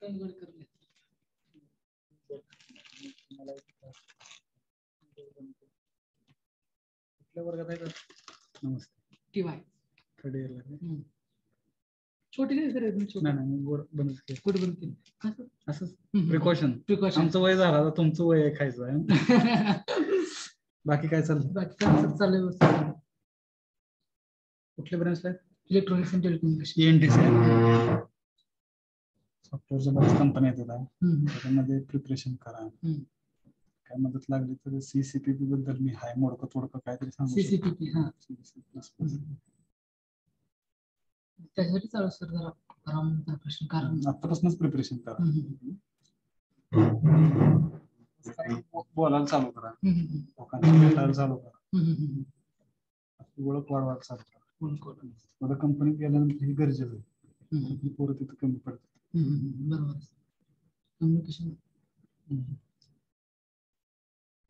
कुठल्या वर्गात आहे का? नमस्ते. टीवाय थर्ड इयरला. छोटी नाही सर नाही बंद कुठे बंद केली असंच प्रिकॉशन. आमचं वय झालं, तुमचं वय आहे खायचं आहे. बाकी काय चाललं? बाकी काय चाललंय? कुठल्या ब्रांचला आहे? Electronics and telecommunication. ENTC. सॉफ्टवेअरच्या बऱ्याच कंपन्या येतात, त्याच्यामध्ये प्रिपरेशन करा. काय मदत लागली तर CCPP बद्दल मी हाय मोडकं थोडकं काहीतरी सांगू. CCPP त्याच्यासाठी चालू सर जरा प्रश्न कारण आतापासूनच प्रिपरेशन करा. बोलायला चालू करा, लोकांना भेटायला चालू करा, ओळख वाढवायला चालू करा. मला कंपनीत गेल्यानंतर ही गरजेचं आहे. पोरं तिथं कमी पडतात. बरोबर. कम्युनिकेशन,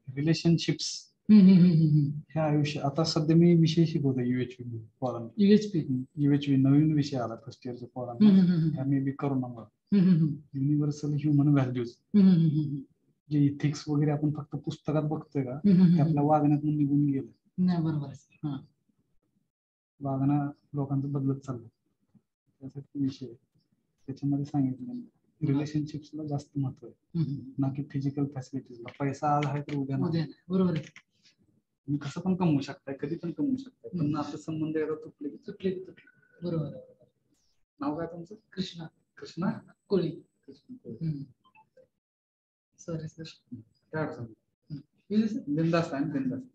रिलेशनशिप्स हे आयुष्य. आता सध्या मी विषय शिकवतो UHV पोरांना. UHV नवीन विषय आला फर्स्ट इयरच्या पोरांना. May be corona universal human values. जे इथिक्स वगैरे आपण फक्त पुस्तकात बघतोय का, ते आपल्या वागण्यातून निघून गेलं. नाही बरोबर. वागणं लोकांचं बदलत चाललं, त्यासाठी विषय त्याच्यामध्ये सांगितलं. रिलेशनशिप्सला जास्त महत्व आहे, ना की फिजिकल फॅसिलिटीजला. पैसा आज आहे तर उद्या नाही. बरोबर आहे. तुम्ही कसं पण कमवू शकताय, कधी पण कमवू शकताय, पण नाते संबंध एकदा तुटले. बरोबर. नाव काय तुमचं? कृष्णा. कृष्णा कोळी. Sorry sir. काय अडचण? बिंदास्त आहे, बिंदास्त.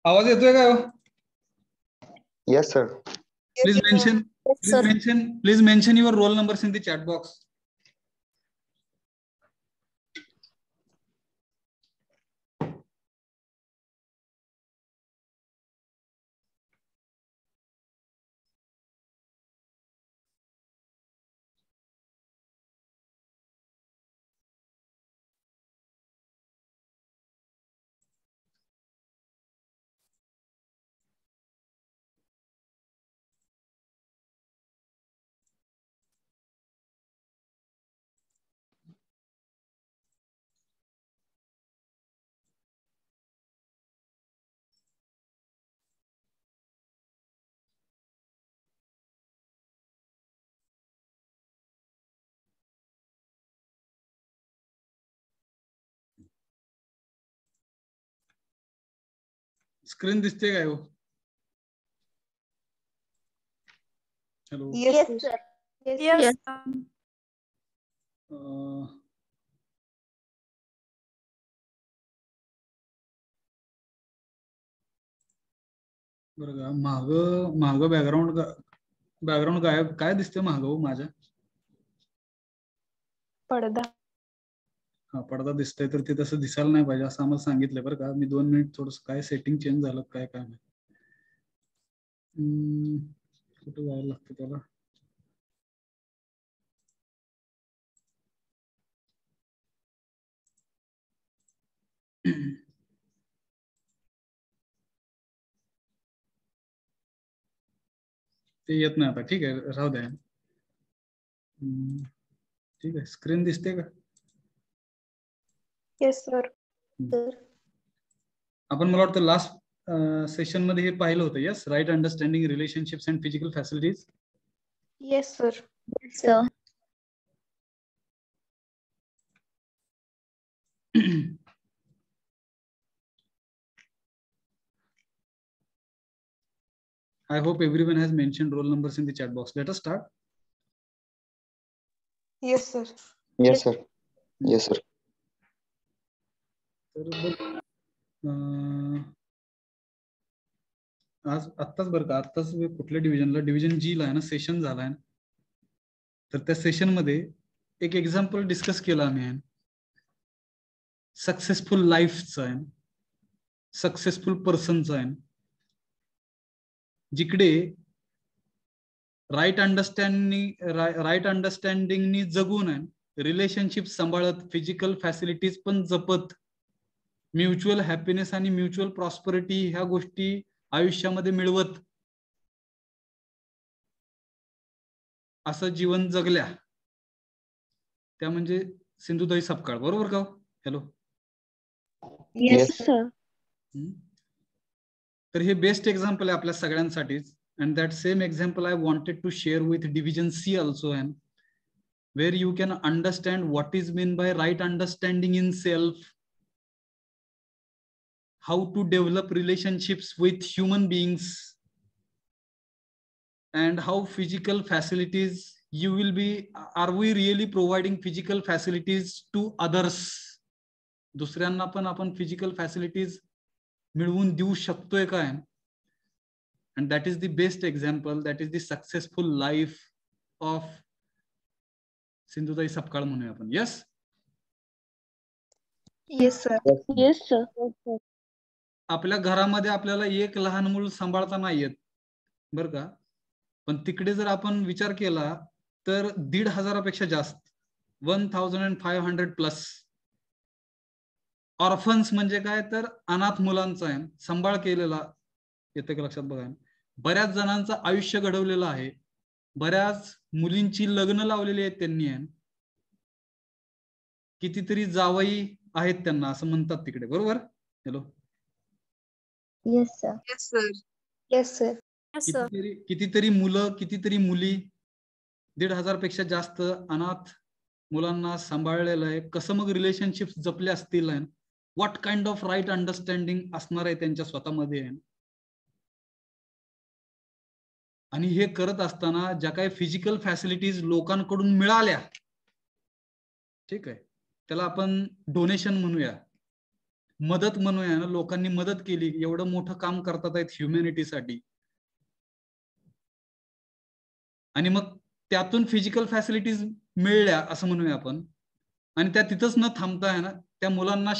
आवाज येतोय का? Yes, sir. Please mention your roll numbers in the chat box. Screen दिसते काय हो? हॅलो. Yes, sir. Yes. बरं का, माग बॅकग्राऊंड काय दिसतंय माग हो माझ्या? पडदा. हा पडदा दिसतोय, तर ते तसं दिसायला नाही पाहिजे असं आम्हाला सांगितलंय बरं का. मी 2 मिनिट थोडस काय सेटिंग चेंज झालं काय नाही. कुठं जायला लागतं त्याला? ते येत नाही आता. ठीक आहे, राहू द्या. ठीक आहे, स्क्रीन दिसते का? Yes sir. आपण मला वाटतं लास्ट सेशन मध्ये हे पाहिलं होतं. Yes, right understanding relationships and physical facilities. Yes sir. I hope everyone has mentioned roll numbers in the chat box. Let us start. Yes sir. Yes, sir. Yes, sir. आज आत्ताच बरं का, आत्ताच कुठल्या डिव्हिजनला, डिव्हिजन जी ला आहे ना, सेशन झालाय. तर त्या सेशन मध्ये एक एक्झाम्पल डिस्कस केला आम्ही. सक्सेसफुल लाईफचं आहे, सक्सेसफुल पर्सनचं आहे, जिकडे राईट अंडरस्टँडिंगनी जगून आहे, रिलेशनशिप सांभाळत, फिजिकल फॅसिलिटीज पण जपत, म्युच्युअल हॅपीनेस आणि म्युच्युअल प्रॉस्परिटी ह्या गोष्टी आयुष्यामध्ये मिळवत असं जीवन जगल्या, त्या म्हणजे सिंधुताई सपकाळ. बरोबर का? हॅलो. Yes sir. तर हे बेस्ट एक्झाम्पल आहे आपल्या सगळ्यांसाठीच. And that same example I wanted to share with Division C also, and where you can understand what is meant by right understanding in self, how to develop relationships with human beings, and how physical facilities you will be. Are we really providing physical facilities to others? दुसऱ्यांना पण आपण physical facilities मिळवून देऊ शकतोय काय? And that is the best example, that is the successful life of Sindhutai Sapkal म्हणूया आपण. Yes. Yes sir. Yes sir. आपल्या घरामध्ये आपल्याला एक लहान मूल सांभाळता नाही येत बरं का, पण तिकडे जर आपण विचार केला तर 1,500पेक्षा जास्त, 1,500 प्लस ऑर्फन्स म्हणजे काय, तर अनाथ मुलांचा आहे सांभाळ केलेला. येते का लक्षात? बघा, बऱ्याच जणांचं आयुष्य घडवलेलं आहे, बऱ्याच मुलींची लग्न लावलेली आहेत त्यांनी, आहे कितीतरी जावई आहेत त्यांना, असं म्हणतात तिकडे. बरोबर? Hello. Yes sir. Yes sir. Yes sir. कितीतरी मुलं, कितीतरी मुली, 1,500पेक्षा जास्त अनाथ मुलांना सांभाळलेलं आहे. कसं मग रिलेशनशिप जपले असतील, what kind of right understanding असणार आहे त्यांच्या स्वतःमध्ये. आणि हे करत असताना ज्या काही फिजिकल फॅसिलिटीज लोकांकडून मिळाल्या, ठीक आहे, त्याला आपण डोनेशन म्हणूया, मदत म्हणूया ना, लोकांनी मदत केली, एवढं मोठं काम करतात आहेत ह्युमॅनिटीसाठी, आणि मग त्यातून फिजिकल फॅसिलिटीज मिळल्या असं म्हणूया आपण, आणि त्या तिथंच न थांबता आहे ना, त्या मुलांना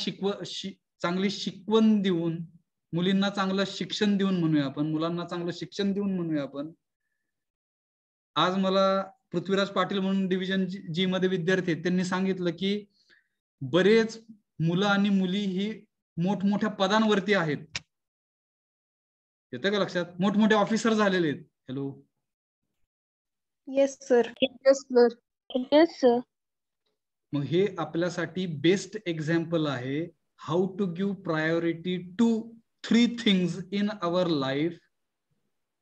चांगली शिकवण देऊन, मुलींना चांगलं शिक्षण देऊन म्हणूया आपण, मुलांना चांगलं शिक्षण देऊन म्हणूया आपण. आज मला पृथ्वीराज पाटील म्हणून डिव्हिजन जी मध्ये विद्यार्थी आहेत, त्यांनी सांगितलं की बरेच मुलं आणि मुली ही मोठमोठ्या पदांवरती आहेत. येतं का लक्षात? मोठमोठे ऑफिसर झालेले आहेत. Hello. Yes sir. Yes sir. Yes sir. मग हे आपल्यासाठी बेस्ट एक्झाम्पल आहे, how to give priority to 3 things in our life.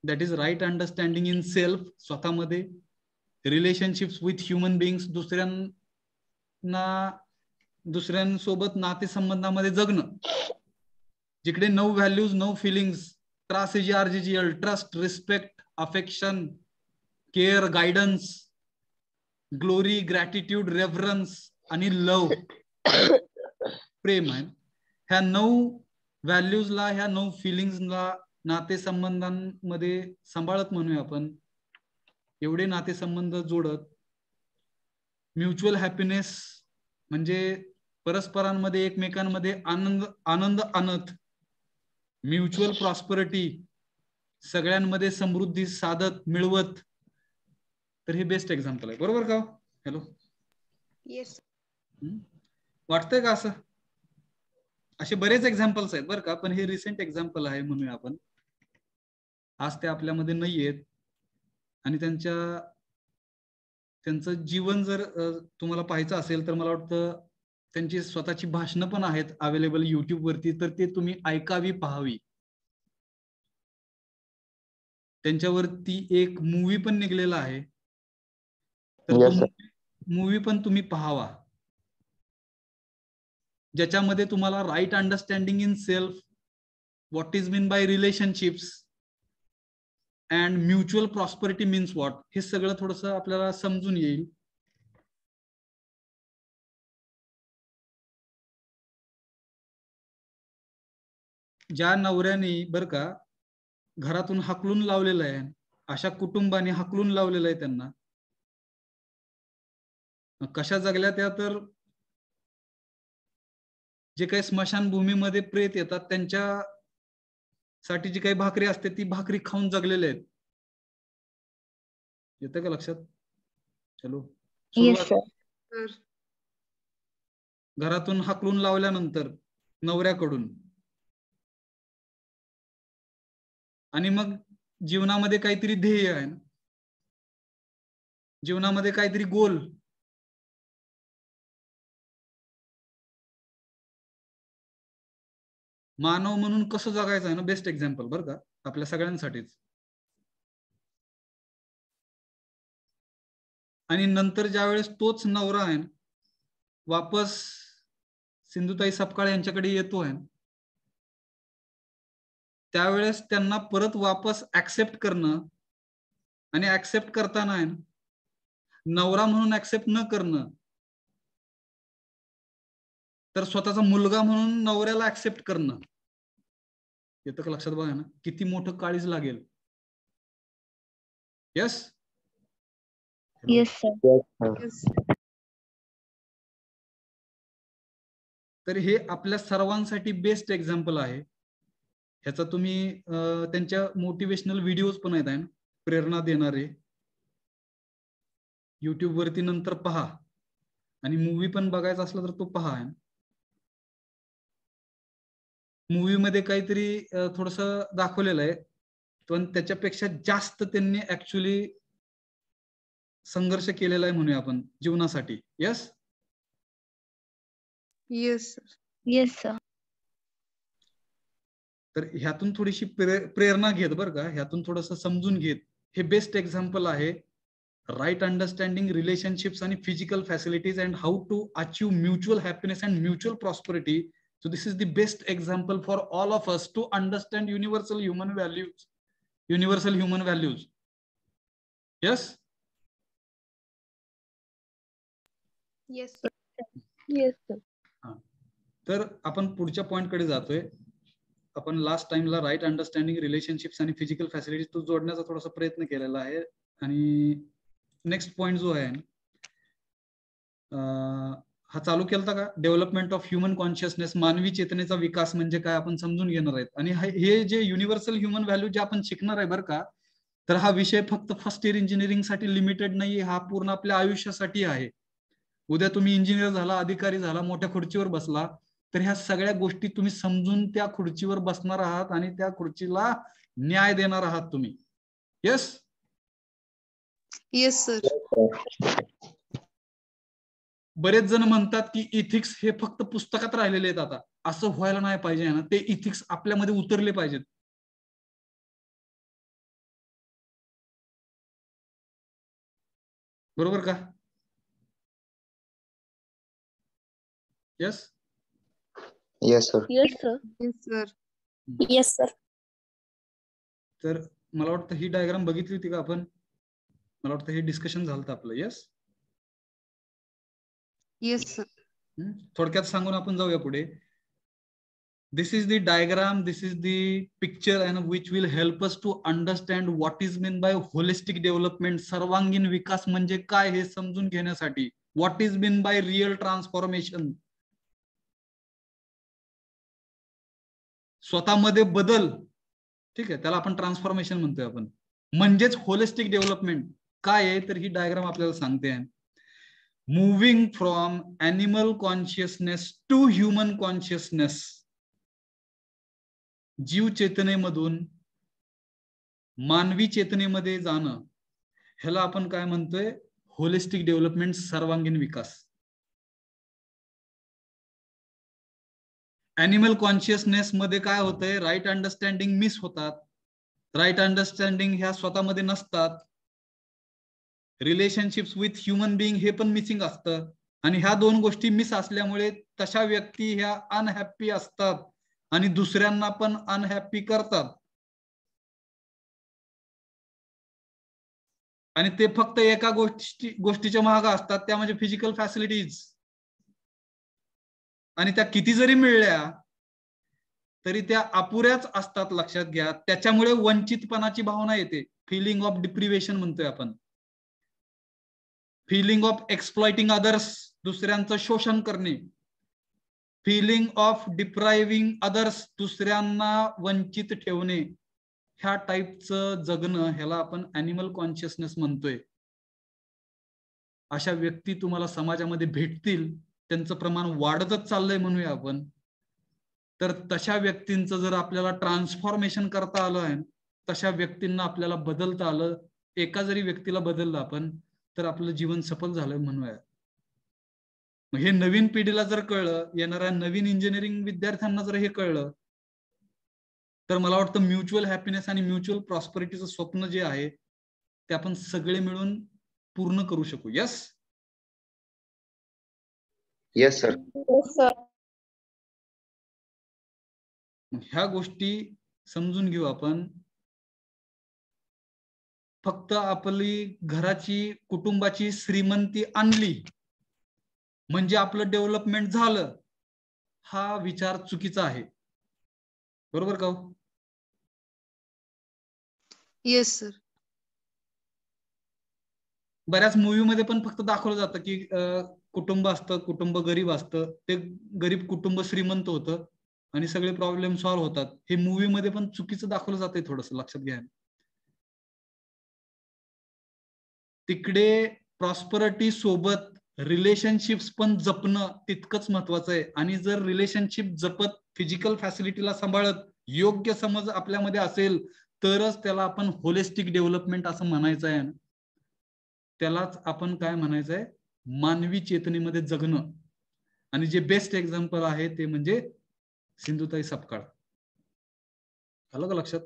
That is right understanding in self, स्वतःमध्ये, रिलेशनशिप्स विथ ह्युमन बीइंग्स, दुसऱ्यांसोबत नातेसंबंधामध्ये जगणं, जिकडे no values, no feelings, TRASGGL, trust, respect, affection, care, guidance, glory, gratitude, reference आणि love, प्रेम आहे. ह्या 9 व्हॅल्यूजला, ह्या 9 फिलिंग्सला नातेसंबंधांमध्ये सांभाळत म्हणूया आपण, एवढे नातेसंबंध जोडत, म्युच्युअल हॅपीनेस म्हणजे परस्परांमध्ये, एकमेकांमध्ये आनंद आणत, म्युच्युअल प्रॉस्परिटी सगळ्यांमध्ये समृद्धी साधत, मिळवत. तर हे बेस्ट एक्झाम्पल आहे. बरोबर का? हॅलो. येस. वाटतंय का असं? असे बरेच एक्झाम्पल्स आहेत बरं का, पण हे रिसेंट एक्झाम्पल आहे म्हणूया आपण. आज ते आपल्यामध्ये नाही आहेत, आणि त्यांचं जीवन जर तुम्हाला पाहायचं असेल तर मला वाटतं त्यांची स्वतःची भाषणं पण आहेत अवेलेबल युट्यूब वरती, तर ते तुम्ही ऐकावी, पाहावी. त्यांच्यावरती एक मूवी पण निघलेला आहे, तर Yes, sir. मूवी पण तुम्ही पाहावा, ज्याच्यामध्ये तुम्हाला right understanding in self, what is mean by relationships and mutual prosperity means what, हे सगळं थोडस आपल्याला समजून येईल. ज्या नवऱ्याने बर का घरातून हाकलून लावलेलं आहे, अशा कुटुंबाने हाकलून लावलेलं आहे त्यांना, कशा जगल्या त्या, तर जे काही स्मशानभूमीमध्ये प्रेत येतात त्यांच्यासाठी जी काही भाकरी असते ती भाकरी खाऊन जगलेले आहेत. येतं का लक्षात? चलो, घरातून हाकलून लावल्यानंतर नवऱ्याकडून, आणि मग जीवनामध्ये काहीतरी ध्येय आहे, जीवनामध्ये काहीतरी गोल, मानव म्हणून कसं जगायचं आहे ना, बेस्ट एक्झाम्पल बरं का आपल्या सगळ्यांसाठीच. आणि नंतर ज्यावेळेस तोच नवरा आहे वापस सिंधुताई सपकाळ यांच्याकडे येतो आहे, त्यावेळेस त्यांना परत वापस ऍक्सेप्ट करणं, आणि ऍक्सेप्ट करताना आहे नवरा म्हणून ऍक्सेप्ट न करणं, तर स्वतःचा मुलगा म्हणून नवऱ्याला ऍक्सेप्ट करणं. येतं का लक्षात? बघा ना किती मोठं काळीज लागेल. Yes Yes, sir. Yes, sir. तर हे आपल्या सर्वांसाठी बेस्ट एक्झाम्पल आहे. ह्याचा तुम्ही त्यांच्या मोटिवेशनल व्हिडिओज पण आहेत, प्रेरणा देणारे, युट्यूब वरती नंतर पहा, आणि मूवी पण बघायचा असला तर तो पहा. मूवी मध्ये काहीतरी थोडस दाखवलेलं आहे, पण त्याच्यापेक्षा जास्त त्यांनी ऍक्च्युली संघर्ष केलेला आहे म्हणूया आपण जीवनासाठी. Yes yes sir. Yes, sir. तर ह्यातून थोडीशी प्रेरणा घेत बरं का, ह्यातून थोडस समजून घेत, हे बेस्ट एक्झाम्पल आहे. राईट अंडरस्टँडिंग रिलेशनशिप्स आणि physical facilities and how to achieve mutual happiness and mutual prosperity. So this is the best example for all of us to understand universal human values. Universal human values. Yes? Yes sir. Yes, sir. तर आपण पुढच्या point कडे जातोय. आपण last टाइमला right understanding relationships आणि physical facilities तो जोडण्याचा थोडासा प्रयत्न केलेला आहे. आणि नेक्स्ट पॉइंट जो आहे हा चालू केलता का, डेव्हलपमेंट ऑफ ह्युमन कॉन्शियसनेस, मानवी चेतनेचा विकास म्हणजे काय आपण समजून घेणार आहेत. आणि हे जे युनिव्हर्सल ह्युमन व्हॅल्यू जे आपण शिकणार आहे बरं का, तर हा विषय फक्त फर्स्ट इयर इंजिनिअरिंग साठी लिमिटेड नाही, हा पूर्ण आपल्या आयुष्यासाठी आहे. उद्या तुम्ही इंजिनियर झाला, अधिकारी झाला, मोठ्या खुर्चीवर बसला, तर ह्या सगळ्या गोष्टी तुम्ही समजून त्या खुर्चीवर बसणार आहात आणि त्या खुर्चीला न्याय देणार आहात तुम्ही. Yes yes sir. बरेच जण म्हणतात की इथिक्स हे फक्त पुस्तकात राहिलेले आहेत. आता असं व्हायला नाही पाहिजे ना, ते इथिक्स आपल्यामध्ये उतरले पाहिजेत. बरोबर का? Yes Yes, sir. Yes, sir. Yes sir. Yes, sir. तर मला वाटतं ही डायग्राम बघितली होती का आपण? मला वाटतं हे डिस्कशन झालं होतं आपलं. Yes yes sir. थोडक्यात सांगून आपण जाऊया पुढे. This is the diagram, this is the picture, and which will help us to understand what is meant by holistic development. सर्वांगीण विकास म्हणजे काय हे समजून घेण्यासाठी. What is meant by real transformation. स्वतःमध्ये बदल, ठीक आहे, त्याला आपण ट्रान्सफॉर्मेशन म्हणतोय आपण, म्हणजेच होलिस्टिक डेव्हलपमेंट काय आहे, तर ही डायग्राम आपल्याला सांगते. Moving from animal consciousness to human consciousness. जीव चेतनेमधून मानवी चेतनेमध्ये जाणं, ह्याला आपण काय म्हणतोय, होलिस्टिक डेव्हलपमेंट, सर्वांगीण विकास. ऍनिमल कॉन्शियसनेस मध्ये काय होतंय, राईट अंडरस्टँडिंग मिस होतात. राईट अंडरस्टँडिंग ह्या स्वतःमध्ये नसतात. रिलेशनशिप्स विथ ह्युमन बिईंग हे पण मिसिंग असतं. आणि ह्या दोन गोष्टी मिस असल्यामुळे तशा व्यक्ती ह्या अनहॅप्पी असतात आणि दुसऱ्यांना पण अनहॅप्पी करतात. आणि ते फक्त एका गोष्टीच्या मागे असतात, त्या म्हणजे फिजिकल फॅसिलिटीज. आणि त्या किती जरी मिळल्या तरी त्या अपुऱ्याच असतात, लक्षात घ्या. त्याच्यामुळे वंचितपणाची भावना येते. फिलिंग ऑफ डिप्रिव्हेशन म्हणतोय आपण. फिलिंग ऑफ एक्सप्लॉइटिंग अदर्स, दुसऱ्यांचं शोषण करणे. फिलिंग ऑफ डिप्रायव्हिंग अदर्स, दुसऱ्यांना वंचित ठेवणे. ह्या टाईपचं जगणं, ह्याला आपण ऍनिमल कॉन्शियसनेस म्हणतोय. अशा व्यक्ती तुम्हाला समाजामध्ये भेटतील, त्यांचं प्रमाण वाढतच चाललंय म्हणूया आपण. तर तशा व्यक्तींचं जर आपल्याला ट्रान्सफॉर्मेशन करता आलं आहे, तशा व्यक्तींना आपल्याला बदलता आलं, एका जरी व्यक्तीला बदललं आपण, तर आपलं जीवन सफल झालं म्हणूया. मग हे नवीन पिढीला जर कळलं, येणाऱ्या नवीन इंजिनिअरिंग विद्यार्थ्यांना जर हे कळलं, तर मला वाटतं म्युच्युअल हॅपीनेस आणि म्युच्युअल प्रॉस्पेरिटीचं स्वप्न जे आहे ते आपण सगळे मिळून पूर्ण करू शकू. Yes Yes, sir. ह्या गोष्टी समजून घेऊ आपण. फक्त आपली घराची, कुटुंबाची श्रीमंती आणली म्हणजे आपलं डेव्हलपमेंट झालं, हा विचार चुकीचा आहे. बरोबर का? Yes sir. बऱ्याच मूवीमध्ये पण फक्त दाखवलं जातं की कुटुंब असतं, कुटुंब गरीब असतं, ते गरीब कुटुंब श्रीमंत होतं आणि सगळे प्रॉब्लेम सॉल्व्ह होतात. हे मूवी मध्ये पण चुकीचं दाखवलं जातंय, थोडस लक्षात घ्या. तिकडे प्रॉस्परिटी सोबत रिलेशनशिप्स पण जपणं तितकंच महत्वाचं आहे. आणि जर रिलेशनशिप जपत, फिजिकल फॅसिलिटीला सांभाळत, योग्य समज आपल्यामध्ये असेल, तरच त्याला आपण होलिस्टिक डेव्हलपमेंट असं म्हणायचं आहे. त्यालाच आपण काय म्हणायचंय, मानवी चेतनेमध्ये जगणं. आणि जे बेस्ट एक्झाम्पल आहे ते म्हणजे सिंधुताई सपकाळ. आलं का लक्षात?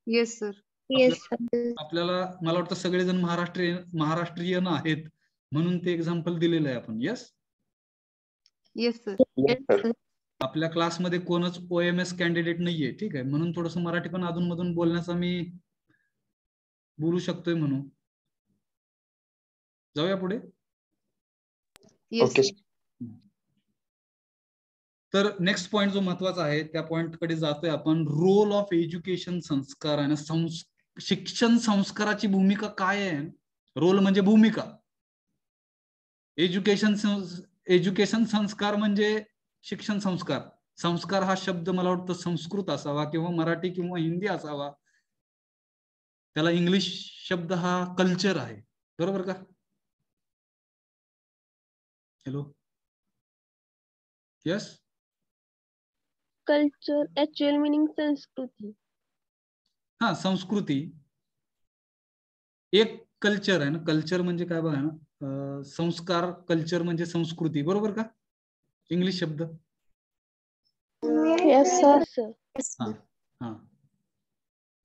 Yes sir. आपल्याला मला वाटतं सगळेजण महाराष्ट्रीयन आहेत म्हणून ते एक्झाम्पल दिलेलं आहे आपण. Yes yes sir. Yes, sir. आपल्या क्लासमध्ये कोणच OMS कॅन्डिडेट नाहीये, ठीक आहे, म्हणून थोडस मराठी पण अधून मधून बोलण्याचा मी बोलू शकतोय म्हणून. जाऊया पुढे. Yes Okay, sir. तर नेक्स्ट पॉइंट जो महत्वाचा आहे त्या पॉइंट कडे जातोय आपण. रोल ऑफ एज्युकेशन, संस्कार आणि शिक्षण संस्काराची भूमिका काय आहे. रोल म्हणजे भूमिका. एज्युकेशन संस्कार म्हणजे शिक्षण संस्कार. संस्कार हा शब्द मला वाटतं संस्कृत असावा किंवा मराठी किंवा हिंदी असावा. त्याला इंग्लिश शब्द हा कल्चर आहे. बरोबर का? Hello. Yes. Culture actual meaning संस्कृती. हा, संस्कृती एक कल्चर आहे ना. कल्चर म्हणजे काय बघा ना, संस्कार, कल्चर म्हणजे संस्कृती. बरोबर का? इंग्लिश शब्द. Yes, sir. हा.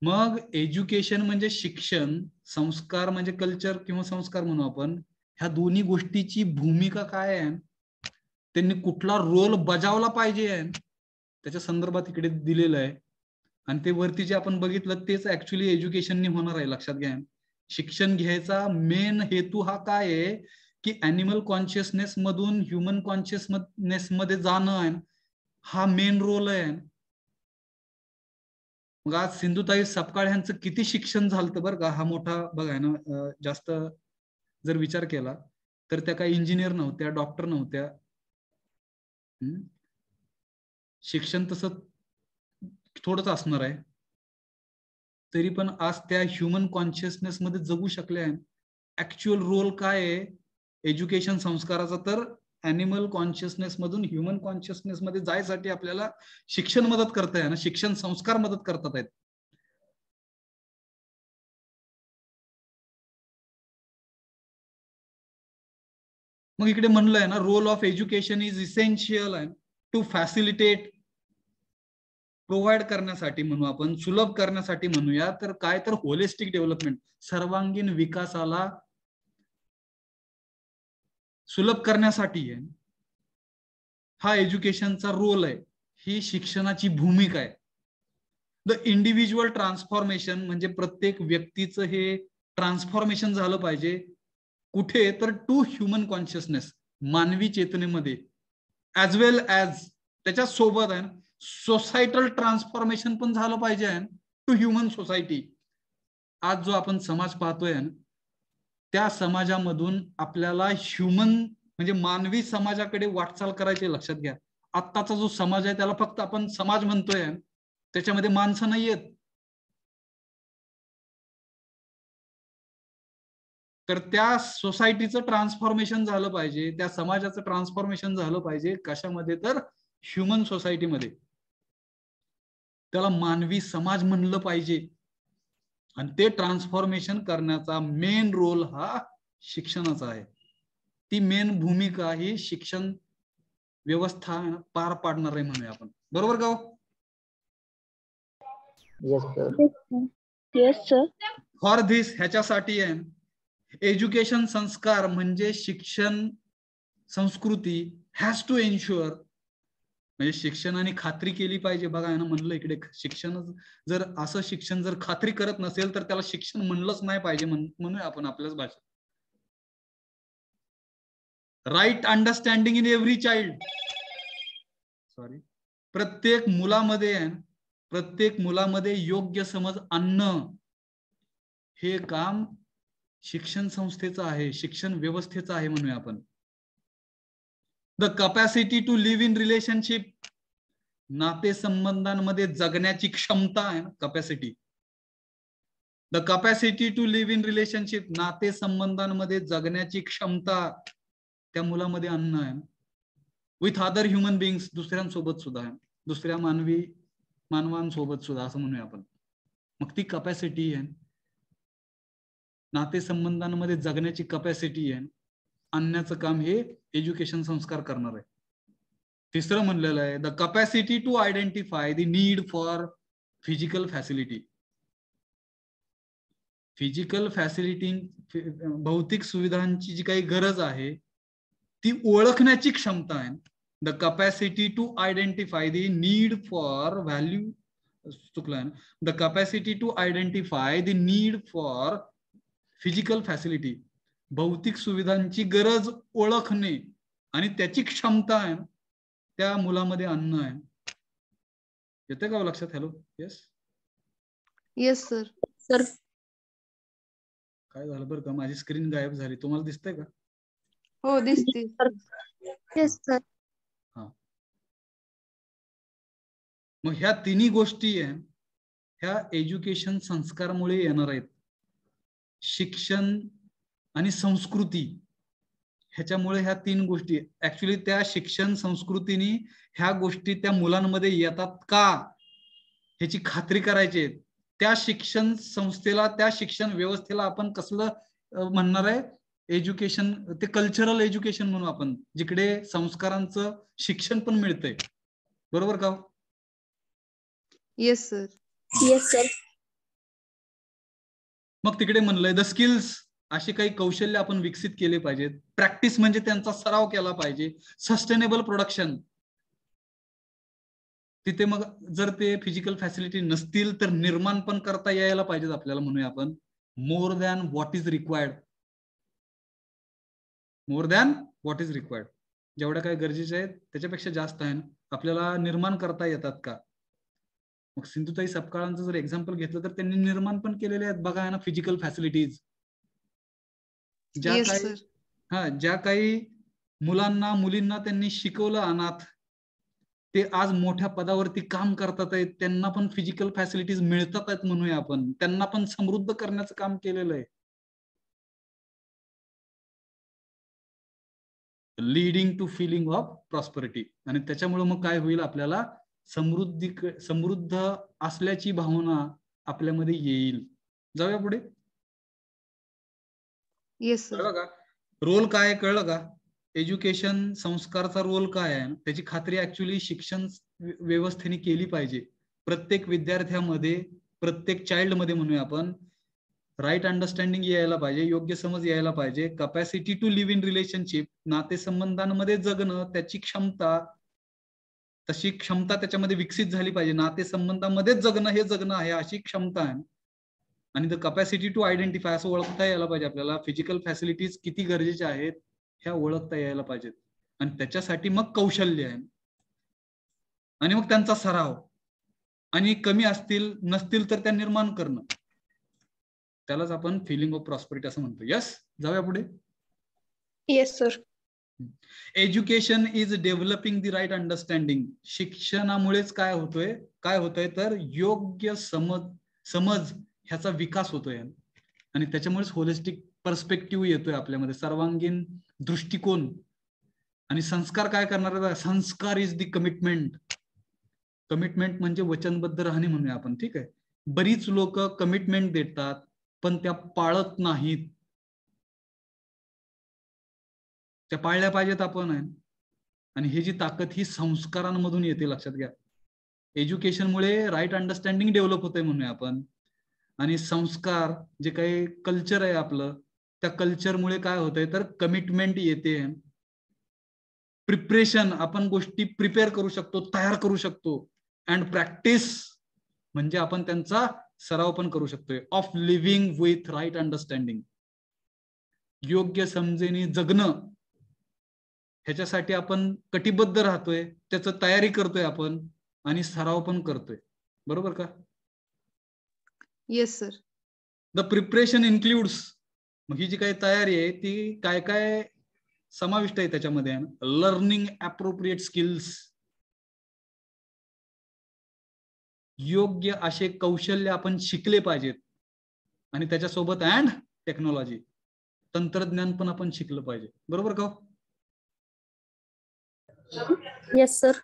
मग एज्युकेशन म्हणजे शिक्षण, संस्कार म्हणजे कल्चर किंवा संस्कार म्हणू आपण. ह्या दोन्ही गोष्टीची भूमिका काय आहे, त्यांनी कुठला रोल बजावला पाहिजे, त्याच्या संदर्भात इकडे दिलेलं आहे. आणि ते वरती जे आपण बघितलं तेच ऍक्च्युअली एज्युकेशनने होणार आहे, लक्षात घ्या. शिक्षण घ्यायचा मेन हेतू हा काय आहे की ऍनिमल कॉन्शियसनेस मधून ह्युमन कॉन्शियसनेस मध्ये जाणं आहे, हा मेन रोल आहे. मग आज सिंधुताई सपकाळ यांचं किती शिक्षण झालं बरं का. हा मोठा बघा ना, जास्त जर विचार केला तर त्या काही इंजिनियर नव्हत्या, डॉक्टर नव्हत्या. शिक्षण तसं थोडंच असणार आहे, तरी पण आज त्या ह्युमन कॉन्शियसनेस मध्ये जगू शकल्या. ऍक्च्युअल रोल काय आहे एज्युकेशन संस्काराचा, तर ऍनिमल कॉन्शियसनेस मधून ह्युमन कॉन्शियसनेस मध्ये जायसाठी आपल्याला शिक्षण मदत करत आहे ना, शिक्षण संस्कार मदत करतात आहेत. मग इकडे म्हणलंय ना, role of education is essential आहे टू फॅसिलिटेट, प्रोव्हाइड करण्यासाठी म्हणू आपण, सुलभ करण्यासाठी म्हणूया, तर काय तर होलिस्टिक डेव्हलपमेंट, सर्वांगीण विकासाला सुलभ करण्यासाठी आहे. हा एज्युकेशनचा रोल आहे, ही शिक्षणाची भूमिका आहे. द इंडिव्हिज्युअल ट्रान्सफॉर्मेशन म्हणजे प्रत्येक व्यक्तीचं हे ट्रान्सफॉर्मेशन झालं पाहिजे. कुठे तर टू ह्युमन कॉन्शियसनेस, मानवी चेतनेमध्ये, ऍज वेल ऍज त्याच्या सोबत आहे सोसायटल ट्रान्सफॉर्मेशन पण झालं पाहिजे टू ह्युमन सोसायटी. आज जो आपण समाज पाहतोय त्या समाजामधून आपल्याला ह्युमन म्हणजे मानवी समाजाकडे वाटचाल करायची. लक्षात घ्या, आत्ताचा जो समाज आहे त्याला फक्त आपण समाज म्हणतोय, त्याच्यामध्ये माणसं नाहीयेत. तर त्या सोसायटीचं ट्रान्सफॉर्मेशन झालं पाहिजे, त्या समाजाचं ट्रान्सफॉर्मेशन झालं पाहिजे. कशामध्ये तर ह्युमन सोसायटीमध्ये. त्याला मानवी समाज म्हणलं पाहिजे. आणि ते ट्रान्सफॉर्मेशन करण्याचा मेन रोल हा शिक्षणाचा आहे. ती मेन भूमिका ही शिक्षण व्यवस्था पार पाडणार आहे म्हणूया आपण. बरोबर का? Yes sir. फॉर धिस, ह्याच्यासाठी आहे एज्युकेशन संस्कार म्हणजे शिक्षण संस्कृती हॅज टू एन्श्युअर, म्हणजे शिक्षणाने खात्री केली पाहिजे. बघा ना, म्हणलं इकडे शिक्षण जर असं शिक्षण जर खात्री करत नसेल तर त्याला शिक्षण म्हणलंच नाही पाहिजे म्हणूया आपण आपल्याच भाषेत. Right understanding in every child, प्रत्येक मुलामध्ये योग्य समज आणणं हे काम शिक्षण संस्थेचं आहे, शिक्षण व्यवस्थेचं आहे म्हणूया आपण. The capacity to live in relationship, नातेसंबंधांमध्ये जगण्याची क्षमता आहे. Capacity, the capacity to live in relationship, नातेसंबंधांमध्ये जगण्याची क्षमता त्या मुलामध्ये आणणं आहे. विथ अदर ह्युमन बिंग्स, दुसऱ्यांसोबत सुद्धा आहे, दुसऱ्या मानवांसोबत सुद्धा असं म्हणूया आपण. मग ती कपॅसिटी आहे, नातेसंबंधांमध्ये जगण्याची कपॅसिटी आहे, आणण्याचं काम हे एज्युकेशन संस्कार करणार आहे. तिसरं म्हणलेलं आहे the capacity to identify the need for physical facility. Physical facility, भौतिक सुविधांची जी काही गरज आहे ती ओळखण्याची क्षमता आहे. The capacity to identify the need for value, चुकलं आहे, the capacity to identify the need for physical facility, भौतिक सुविधांची गरज ओळखणे आणि त्याची क्षमता आहे त्या मुलामध्ये आणणं आहे. येते का लक्षात? Hello, yes yes sir. Sir काय झालं बरं का, माझी स्क्रीन गायब झाली, तुम्हाला दिसतंय का? हो दिसते. Yes sir. हा, मग ह्या तिन्ही गोष्टी आहे ह्या एज्युकेशन संस्कारमुळे येणार आहेत. शिक्षण आणि संस्कृती, ह्याच्यामुळे ह्या तीन गोष्टी ऍक्च्युली त्या शिक्षण संस्कृतीने ह्या गोष्टी त्या मुलांमध्ये येतात का ह्याची खात्री करायची. त्या शिक्षण संस्थेला, त्या शिक्षण व्यवस्थेला आपण कसलं म्हणणार आहे? एज्युकेशन, ते कल्चरल एज्युकेशन म्हणू आपण, जिकडे संस्कारांचं शिक्षण पण मिळतंय. बरोबर का? Yes sir. Yes sir. मग तिकडे म्हणलंय द स्किल्स, असे काही कौशल्य आपण विकसित केले पाहिजेत. प्रॅक्टिस म्हणजे त्यांचा सराव केला पाहिजे. सस्टेनेबल प्रोडक्शन, तिथे मग जर ते फिजिकल फॅसिलिटी नसतील तर निर्माण पण करता यायला पाहिजेत आपल्याला म्हणूया आपण. More than what is required, more than what is required, जेवढ्या काही गरजेचे आहेत त्याच्यापेक्षा जास्त आहे आपल्याला निर्माण करता येतात का? मग सिंधुताई सपकाळांचं जर एक्झाम्पल घेतलं तर त्यांनी निर्माण पण केलेले आहेत. बघा ना, फिजिकल फॅसिलिटीज, ज्या काही मुलांना मुलींना त्यांनी शिकवलं अनाथ, ते आज मोठ्या पदावरती काम करतात आहेत, त्यांना पण फिजिकल फॅसिलिटीज मिळतात आहेत म्हणूया आपण. त्यांना पण समृद्ध करण्याचं काम केलेलं आहे. Leading to feeling of prosperity, आणि त्याच्यामुळे मग काय होईल? आपल्याला समृद्ध असल्याची भावना आपल्यामध्ये येईल. जाऊया पुढे. Yes sir. कळलं का रोल काय? कळलं का? एज्युकेशन संस्कारचा रोल काय आहे त्याची खात्री ऍक्च्युली शिक्षण व्यवस्थेने केली पाहिजे. प्रत्येक विद्यार्थ्यामध्ये, प्रत्येक चाइल्ड मध्ये म्हणूया आपण, राईट अंडरस्टँडिंग यायला पाहिजे, योग्य समज यायला पाहिजे, capacity to live in relationship, नातेसंबंधांमध्ये जगणं, त्याची क्षमता, तशी क्षमता त्याच्यामध्ये विकसित झाली पाहिजे. नातेसंबंधांमध्ये जगणं हे जगणं आहे अशी क्षमता आहे. आणि द कपॅसिटी टू आयडेंटिफाय, असं ओळखता यायला पाहिजे आपल्याला फिजिकल फॅसिलिटीज किती गरजेच्या आहेत ह्या ओळखता यायला पाहिजेत. आणि त्याच्यासाठी मग कौशल्य आहे, आणि मग त्यांचा सराव, आणि कमी असतील नसतील तर त्या निर्माण करणं, त्यालाच आपण फिलिंग ऑफ प्रॉस्पेरिटी असं म्हणतो. यस, जाऊया पुढे. Yes sir. Education is developing the right understanding. शिक्षणामुळेच काय होतंय तर योग्य समज ह्याचा विकास होतोय, आणि त्याच्यामुळेच होलिस्टिक पर्स्पेक्टिव्ह येतोय आपल्यामध्ये, सर्वांगीण दृष्टिकोन. आणि संस्कार काय करणार आहे? संस्कार इज द कमिटमेंट. कमिटमेंट म्हणजे वचनबद्ध राहणे म्हणूया आपण, ठीक आहे. बरीच लोक कमिटमेंट देतात पण त्या पाळत नाहीत. त्या पाळल्या पाहिजेत आपण. आणि ही जी ताकद ही संस्कारांमधून येते, लक्षात घ्या. एज्युकेशनमुळे राईट अंडरस्टँडिंग डेव्हलप होतंय म्हणूया आपण. आणि संस्कार जे काही कल्चर आहे आपलं, त्या कल्चरमुळे काय होतंय तर कमिटमेंट येते. प्रिपरेशन, आपण गोष्टी प्रिपेअर करू शकतो, तयार करू शकतो. अँड प्रॅक्टिस म्हणजे आपण त्यांचा सराव पण करू शकतोय. Of living with right understanding, योग्य समजेने जगणं, ह्याच्यासाठी आपण कटिबद्ध राहतोय, त्याचं तयारी करतोय आपण, आणि सराव पण करतोय. बरोबर का? Yes sir. The preparation includes, मग ही जी काही तयारी आहे ती काय काय समाविष्ट आहे त्याच्यामध्ये? लर्निंग अप्रोप्रिएट स्किल्स, योग्य असे कौशल्य आपण शिकले पाहिजेत. आणि त्याच्यासोबत अँड टेक्नॉलॉजी, तंत्रज्ञान पण आपण शिकलं पाहिजे. बरोबर का? Yes sir.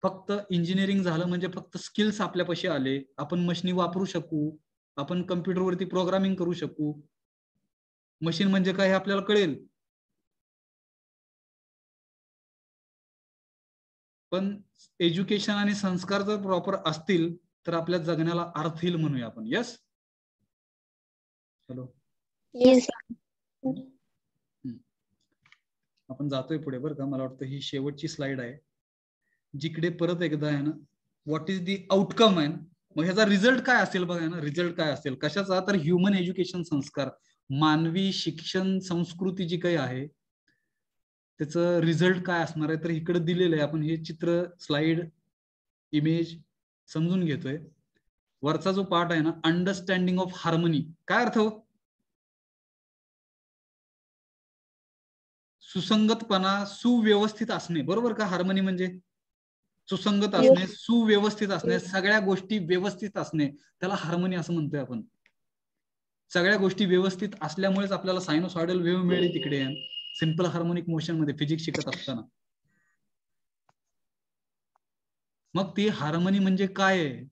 फक्त इंजिनिअरिंग झालं म्हणजे फक्त स्किल्स आपल्यापाशी आले, आपण मशीन वापरू शकू, आपण कम्प्युटरवरती प्रोग्रामिंग करू शकू, मशीन म्हणजे काय हे आपल्याला कळेल, पण एज्युकेशन आणि संस्कार जर प्रॉपर असतील तर आपल्या जगण्याला अर्थ येईल म्हणूया आपण. Yes, hello. येस. आपण जातोय पुढे बरं का. मला वाटतं ही शेवटची स्लाइड आहे, जिकडे परत एकदा आहे ना, व्हॉट इज दी आउटकम आहे. मग ह्याचा रिझल्ट काय असेल बघा ना, रिझल्ट काय असेल कशाचा? तर ह्युमन एज्युकेशन, संस्कार, मानवी शिक्षण संस्कृती जी काही आहे त्याचं रिझल्ट काय असणार आहे तर इकडे दिलेलं आहे. आपण हे चित्र, स्लाइड, इमेज समजून घेतोय. वरचा जो पार्ट आहे ना, अंडरस्टँडिंग ऑफ हार्मनी, काय अर्थ? सुसंगतपणा, सुव्यवस्थित असणे. बरोबर का? हार्मनी म्हणजे सुसंगत असणे, सुव्यवस्थित असणे, सगळ्या गोष्टी व्यवस्थित असणे, त्याला हार्मनी असं म्हणतोय आपण. सगळ्या गोष्टी व्यवस्थित असल्यामुळेच आपल्याला सायनोसॉइडल वेव्ह मिळेल तिकडे सिंपल हार्मोनिक मोशन मध्ये फिजिक्स शिकत असताना. मग ती हार्मनी म्हणजे काय आहे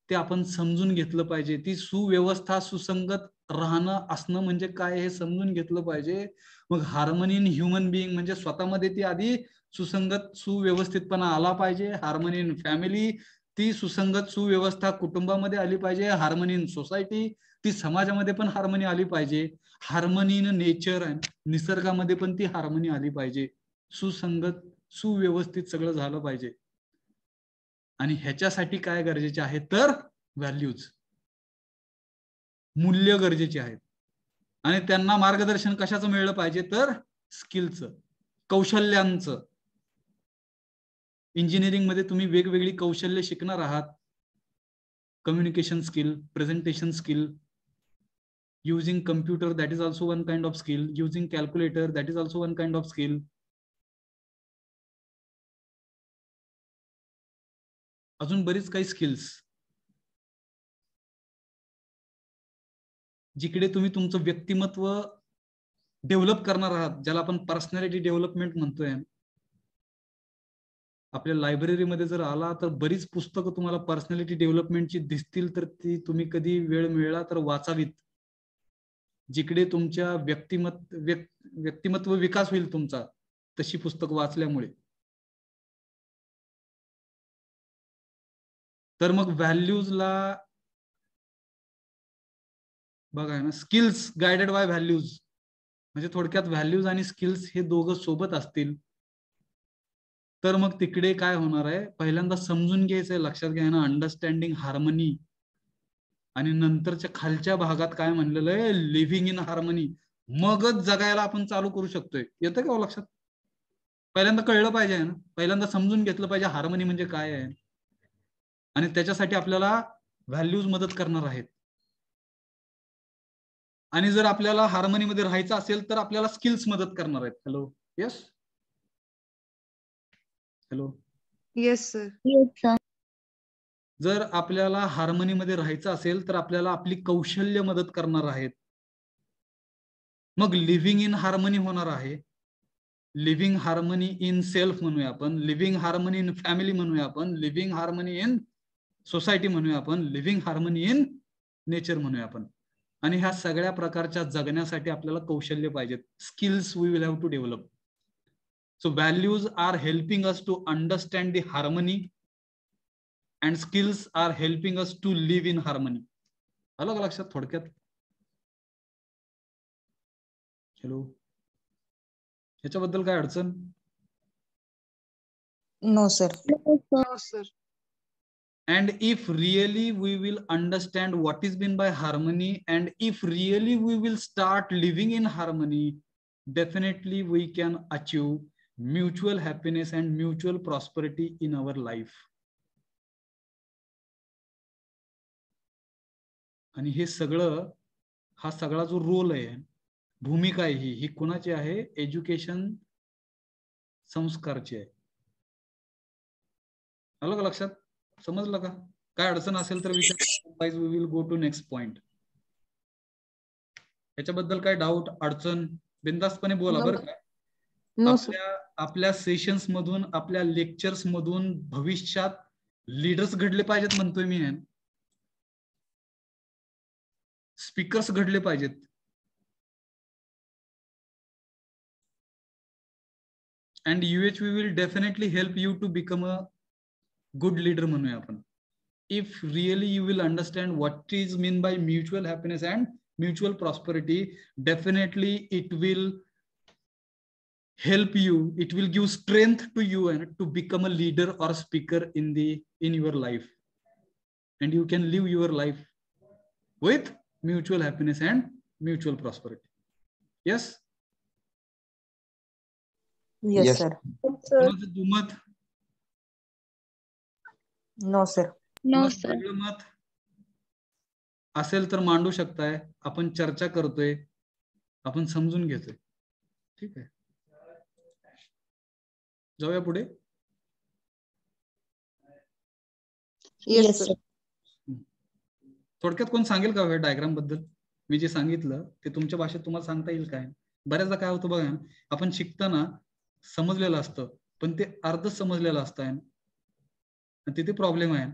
ते आपण समजून घेतलं पाहिजे. ती सुव्यवस्था, सुसंगत राहणं, असणं म्हणजे काय हे समजून घेतलं पाहिजे. मग हार्मनी इन ह्युमन बिईंग म्हणजे स्वतःमध्ये ती आधी सुसंगत, सुव्यवस्थितपणा आला पाहिजे. हार्मनी इन फॅमिली, ती सुसंगत, सुव्यवस्था कुटुंबामध्ये आली पाहिजे. हार्मनी इन सोसायटी, ती समाजामध्ये पण हार्मनी आली पाहिजे. हार्मनी इन नेचर, निसर्गामध्ये पण ती हार्मनी आली पाहिजे. सुसंगत, सुव्यवस्थित सगळं झालं पाहिजे. आणि ह्याच्यासाठी काय गरजेचे आहे तर व्हॅल्यूज, मूल्य गरजेचे आहेत. आणि त्यांना मार्गदर्शन कशाचं मिळलं पाहिजे तर स्किलचं, कौशल्यांचं. इंजिनिअरिंग मध्ये तुम्ही वेगवेगळी कौशल्य शिकणार आहात. Communication skill, presentation skill, using computer, that is also one kind of skill, using calculator, that is also one kind of skill. अजून बरीच काही स्किल्स जिकडे तुम्ही तुमचं व्यक्तिमत्व डेव्हलप करणार आहात, ज्याला आपण पर्सनॅलिटी डेव्हलपमेंट म्हणतोय. आपल्या लायब्ररीमध्ये जर आला तर बरीच पुस्तकं तुम्हाला पर्सनॅलिटी डेव्हलपमेंटची दिसतील, तर ती तुम्ही कधी वेळ मिळाला तर वाचावीत. जिकडे तुमच्या व्यक्तिमत्व विकास होईल तुमचा, तशी पुस्तक वाचल्यामुळे. तर मग व्हॅल्यूजला बघा ना, स्किल्स गाइडेड बाय व्हॅल्यूज, म्हणजे थोडक्यात व्हॅल्यूज आणि स्किल्स हे दोघं सोबत असतील तर मग तिकडे काय होणार आहे, पहिल्यांदा समजून घ्यायचंय, लक्षात घ्या ना, अंडरस्टँडिंग हार्मनी. आणि नंतरच्या खालच्या भागात काय म्हणलेलं आहे, लिव्हिंग इन हार्मनी. मगच जगायला आपण चालू करू शकतोय. येतं का लक्षात? पहिल्यांदा कळलं पाहिजे ना, पहिल्यांदा समजून घेतलं पाहिजे हार्मनी म्हणजे काय आहे, आणि त्याच्यासाठी आपल्याला व्हॅल्यूज मदत करणार आहेत. आणि जर आपल्याला हार्मनीमध्ये राहायचं असेल तर आपल्याला स्किल्स मदत करणार आहेत. Hello, yes, hello, yes sir. जर आपल्याला हार्मनीमध्ये राहायचं असेल तर आपल्याला आपली कौशल्य मदत करणार आहेत. मग लिव्हिंग इन हार्मनी होणार आहे. लिव्हिंग हार्मनी इन सेल्फ म्हणूया आपण, लिव्हिंग हार्मनी इन फॅमिली म्हणूया आपण, लिव्हिंग हार्मनी इन सोसायटी म्हणूया आपण, लिव्हिंग हार्मनी इन नेचर म्हणूया आपण. आणि ह्या सगळ्या प्रकारच्या जगण्यासाठी आपल्याला कौशल्य पाहिजेत. Skills we will have to develop. So values are helping us to understand the harmony and skills are helping us to live in harmony. आलं का लक्षात थोडक्यात? हॅलो, ह्याच्याबद्दल काय अडचण? No sir. No sir. And if really we will understand what is meant by harmony, and if really we will start living in harmony, definitely we can achieve mutual happiness and mutual prosperity in our life. आणि हे सगळं, हा सगळा जो role आहे, भूमिका आहे, ही कुणाची आहे? एज्युकेशन संस्कारची आहे. आलं का लक्षात? समजलं का? काय अडचण असेल तर विचार. We will go to next point. याच्याबद्दल काय डाऊट, अडचण, बिनधास्तपणे बोला बरं का. आपल्या सेशन्स मधून, आपल्या लेक्चर्स मधून भविष्यात लीडर्स घडले पाहिजेत म्हणतोय मी. स्पीकर्स घडले पाहिजेत. And UHV will definitely help you to become a good leader म्हणूया आपण. If really you will understand what is mean by mutual happiness and mutual prosperity, definitely it will help you, it will give strength to you and to become a leader or speaker in your life, and you can live your life with mutual happiness and mutual prosperity. Yes? Yes sir. दुमत? No sir. No sir. मत असेल तर मांडू शकताय. आपण चर्चा करतोय, आपण समजून घेतोय. ठीक आहे, जाऊया पुढे. Yes sir. थोडक्यात कोण सांगेल का डायग्राम बद्दल? मी जे सांगितलं ते तुमच्या भाषेत तुम्हाला सांगता येईल काय? बऱ्याचदा काय होतं बघा, आपण शिकताना समजलेलं असतं पण ते अर्ध समजलेलं असतं, तिथे प्रॉब्लेम आहे.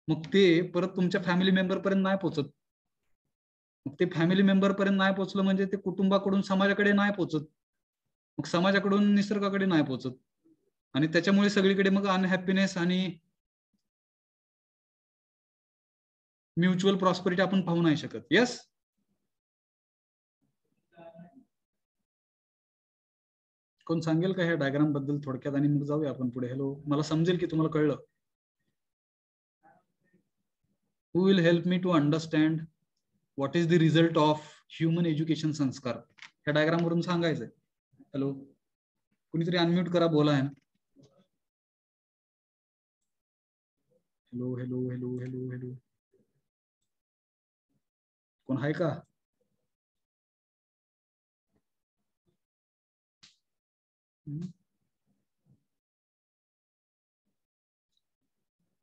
मग ते परत तुमच्या फॅमिली मेंबर पर्यंत नाही पोहोचत. मग ते फॅमिली मेंबर पर्यंत नाही पोहोचलं म्हणजे ते कुटुंबाकडून समाजाकडे नाही पोहोचत, मग समाजाकडून निसर्गाकडे नाही पोहोचत, आणि त्याच्यामुळे सगळीकडे मग अनहॅपीनेस आणि म्युच्युअल प्रॉस्पेरिटी आपण पाहू नाही शकत. येस? कोण सांगेल का ह्या डायग्राम बद्दल थोडक्यात, आणि मग जाऊया आपण पुढे. हॅलो, मला समजेल की तुम्हाला कळलं. Who will help me to understand what is the result of human education संस्कार? ह्या डायग्राम वरून सांगायचंय. हॅलो, कुणीतरी अनम्यूट करा, बोला आहे. Hello hello hello hello hello, कोण आहे का?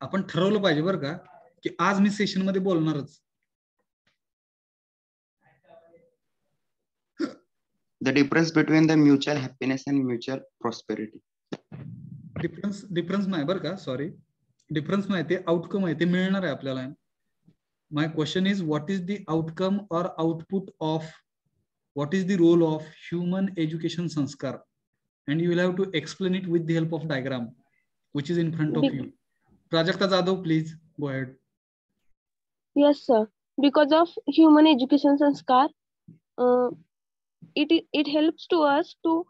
आपण ठरवलं पाहिजे बरं का की आज मी सेशन मध्ये बोलणारच. The difference between the mutual happiness and mutual prosperity. Difference नाही बरं का, सॉरी, डिफरन्स नाही, ते आउटकम आहे, ते मिळणार आहे आपल्याला. my question is, what is the outcome or output of, what is the role of human education sanskar? And you will have to explain it with the help of diagram which is in front of you. Prajakta Jadhav, please go ahead. Yes, sir. Because of human education sanskar, it helps to us to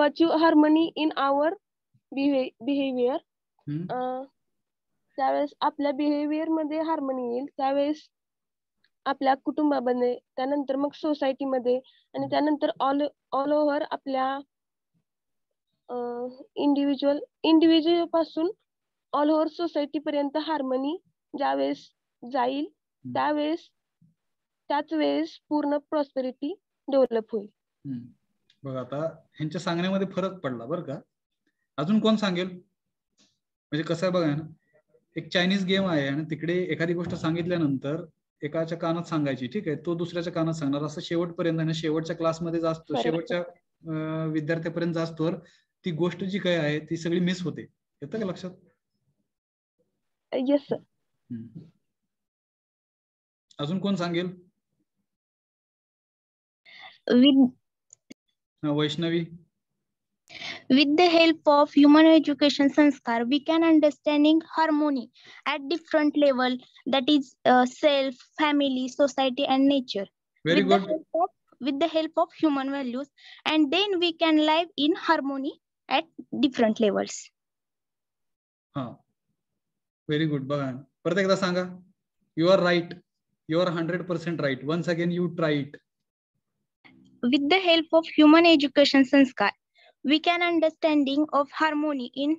achieve harmony in our behavior. त्यावेळेस आपल्या behaviour मध्ये harmony येईल, त्यावेळेस आपल्या कुटुंबामध्ये, त्यानंतर मग सोसायटीमध्ये, आणि त्यानंतर ऑल ओव्हर आपल्या इंडिव्हिज्युअल पासून ऑल ओव्हर सोसायटी पर्यंत हार्मनी ज्यावेळेस जाईल, त्याच वेळेस पूर्ण प्रॉस्पेरिटी डेव्हलप होईल. बघा आता ह्यांच्या सांगण्यामध्ये फरक पडला बरं का. अजून कोण सांगेल? म्हणजे कसं आहे बघा ना, एक चायनीज गेम आहे आणि तिकडे एखादी गोष्ट सांगितल्यानंतर एकाच्या कानात सांगायची, ठीक आहे, तो दुसऱ्याच्या कानात सांगणार, असं शेवटपर्यंत आहे ना, शेवटच्या क्लासमध्ये जास्तो, शेवटच्या विद्यार्थ्यापर्यंत जास्तोवर ती गोष्ट जी काय आहे ती सगळी मिस होते. येतं का लक्षात? Yes sir. अजून कोण सांगेल? Vaishnavi. With the help of human education sanskar, we can understanding harmony at different level, that is self, family, society and nature. Very good. With the help of human values, and then we can live in harmony at different levels. Very good. बघा परत एकदा सांगा. You are right. You are 100% right. Once again you try it. With the help of human education sanskar, we can understanding of harmony in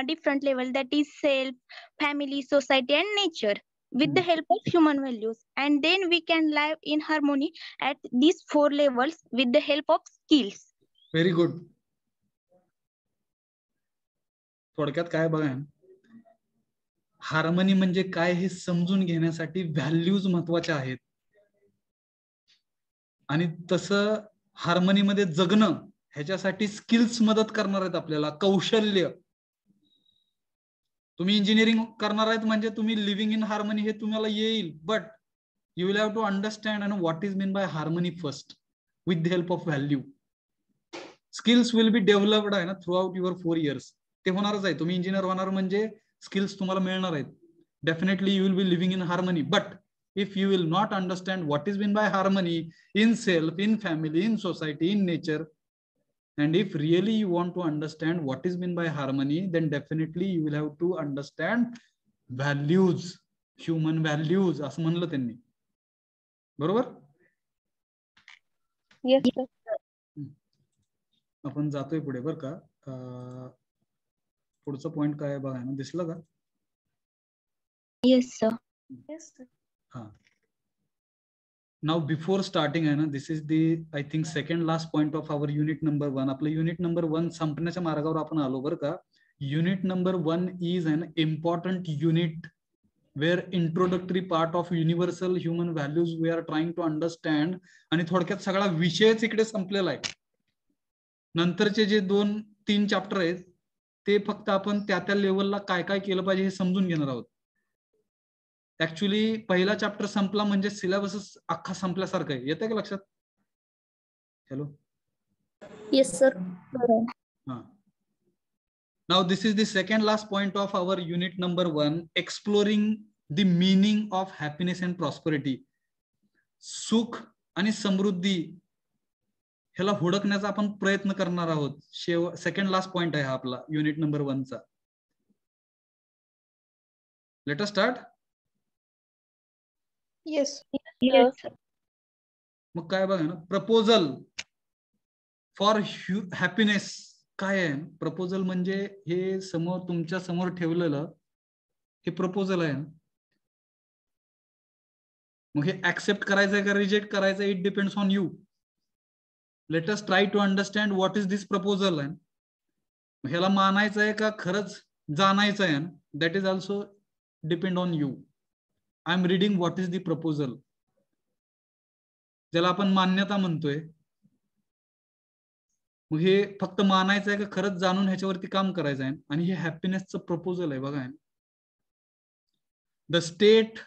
different level, that is self, family, society and nature. With the help of human values, and then we can live in harmony at these 4 levels with the help of skills. Very good. थोडक्यात काय बघा, harmony म्हणजे काय हे समजून घेण्यासाठी values महत्वाच्या आहेत, आणि तसं हार्मनी मध्ये जगणं ह्याच्यासाठी स्किल्स मदत करणार आहेत आपल्याला, कौशल्य. तुम्ही इंजिनिअरिंग करणार आहेत म्हणजे तुम्ही लिव्हिंग इन हार्मनी हे तुम्हाला येईल, but you will have to understand and what is mean by harmony first with the help of value. Skills will be developed आहे ना थ्रू आउट युअर 4 years. ते होणारच आहे. तुम्ही इंजिनियर होणार म्हणजे स्किल्स तुम्हाला मिळणार आहेत. Definitely you will be living in harmony, but if you will not understand what is meant by harmony in self, in family, in society, in nature, and if really you want to understand what is meant by harmony, then definitely you will have to understand values, human values असं म्हणलं त्यांनी. बरोबर? Yes sir. आपण जातोय पुढे बरं का. पुढचं पॉइंट काय आहे बघा ना, दिसलं का? Yes sir. Yes sir. Now before starting आहे ना, this is the I think second last point of our unit number 1. आपलं unit number 1 संपण्याच्या मार्गावर आपण आलो बरं का. Unit number 1 is an important unit where introductory part of universal human values we are trying to understand. आणि थोडक्यात सगळा विषयच इकडे संपलेला आहे. नंतरचे जे 2-3 चॅप्टर आहेत ते फक्त आपण त्या लेवलला काय काय केलं पाहिजे हे समजून घेणार आहोत. ऍक्च्युली पहिला चॅप्टर संपला म्हणजे सिलेबसच अख्खा संपल्यासारखं आहे. येतं का लक्षात? Hello. Yes sir. Now this is the second last point of our unit number 1, exploring the meaning of happiness and prosperity. सुख आणि समृद्धी ह्याला हुडकण्याचा आपण प्रयत्न करणार आहोत. सेकंड लास्ट पॉइंट आहे हा आपला युनिट नंबर 1 चा. Let us start. Yes. Yes. मग काय बघा ना, प्रपोजल फॉर हॅपीनेस काय आहे? प्रपोजल म्हणजे हे समोर तुमच्या समोर ठेवलेलं हे प्रपोजल आहे. मग हे ऍक्सेप्ट करायचंय का रिजेक्ट करायचं, it depends on you. Let us try to understand what is this proposal आहे. ह्याला मानायचं आहे का खरंच जाणायचं आहे, that is also depend on you. I am reading what is the proposal, ज्याला आपण मान्यता म्हणतोय. मग हे फक्त मानायचं आहे का खरंच जाणून ह्याच्यावरती काम करायचं आहे. आणि हे हॅपीनेसचं प्रपोजल आहे बघा. द स्टेट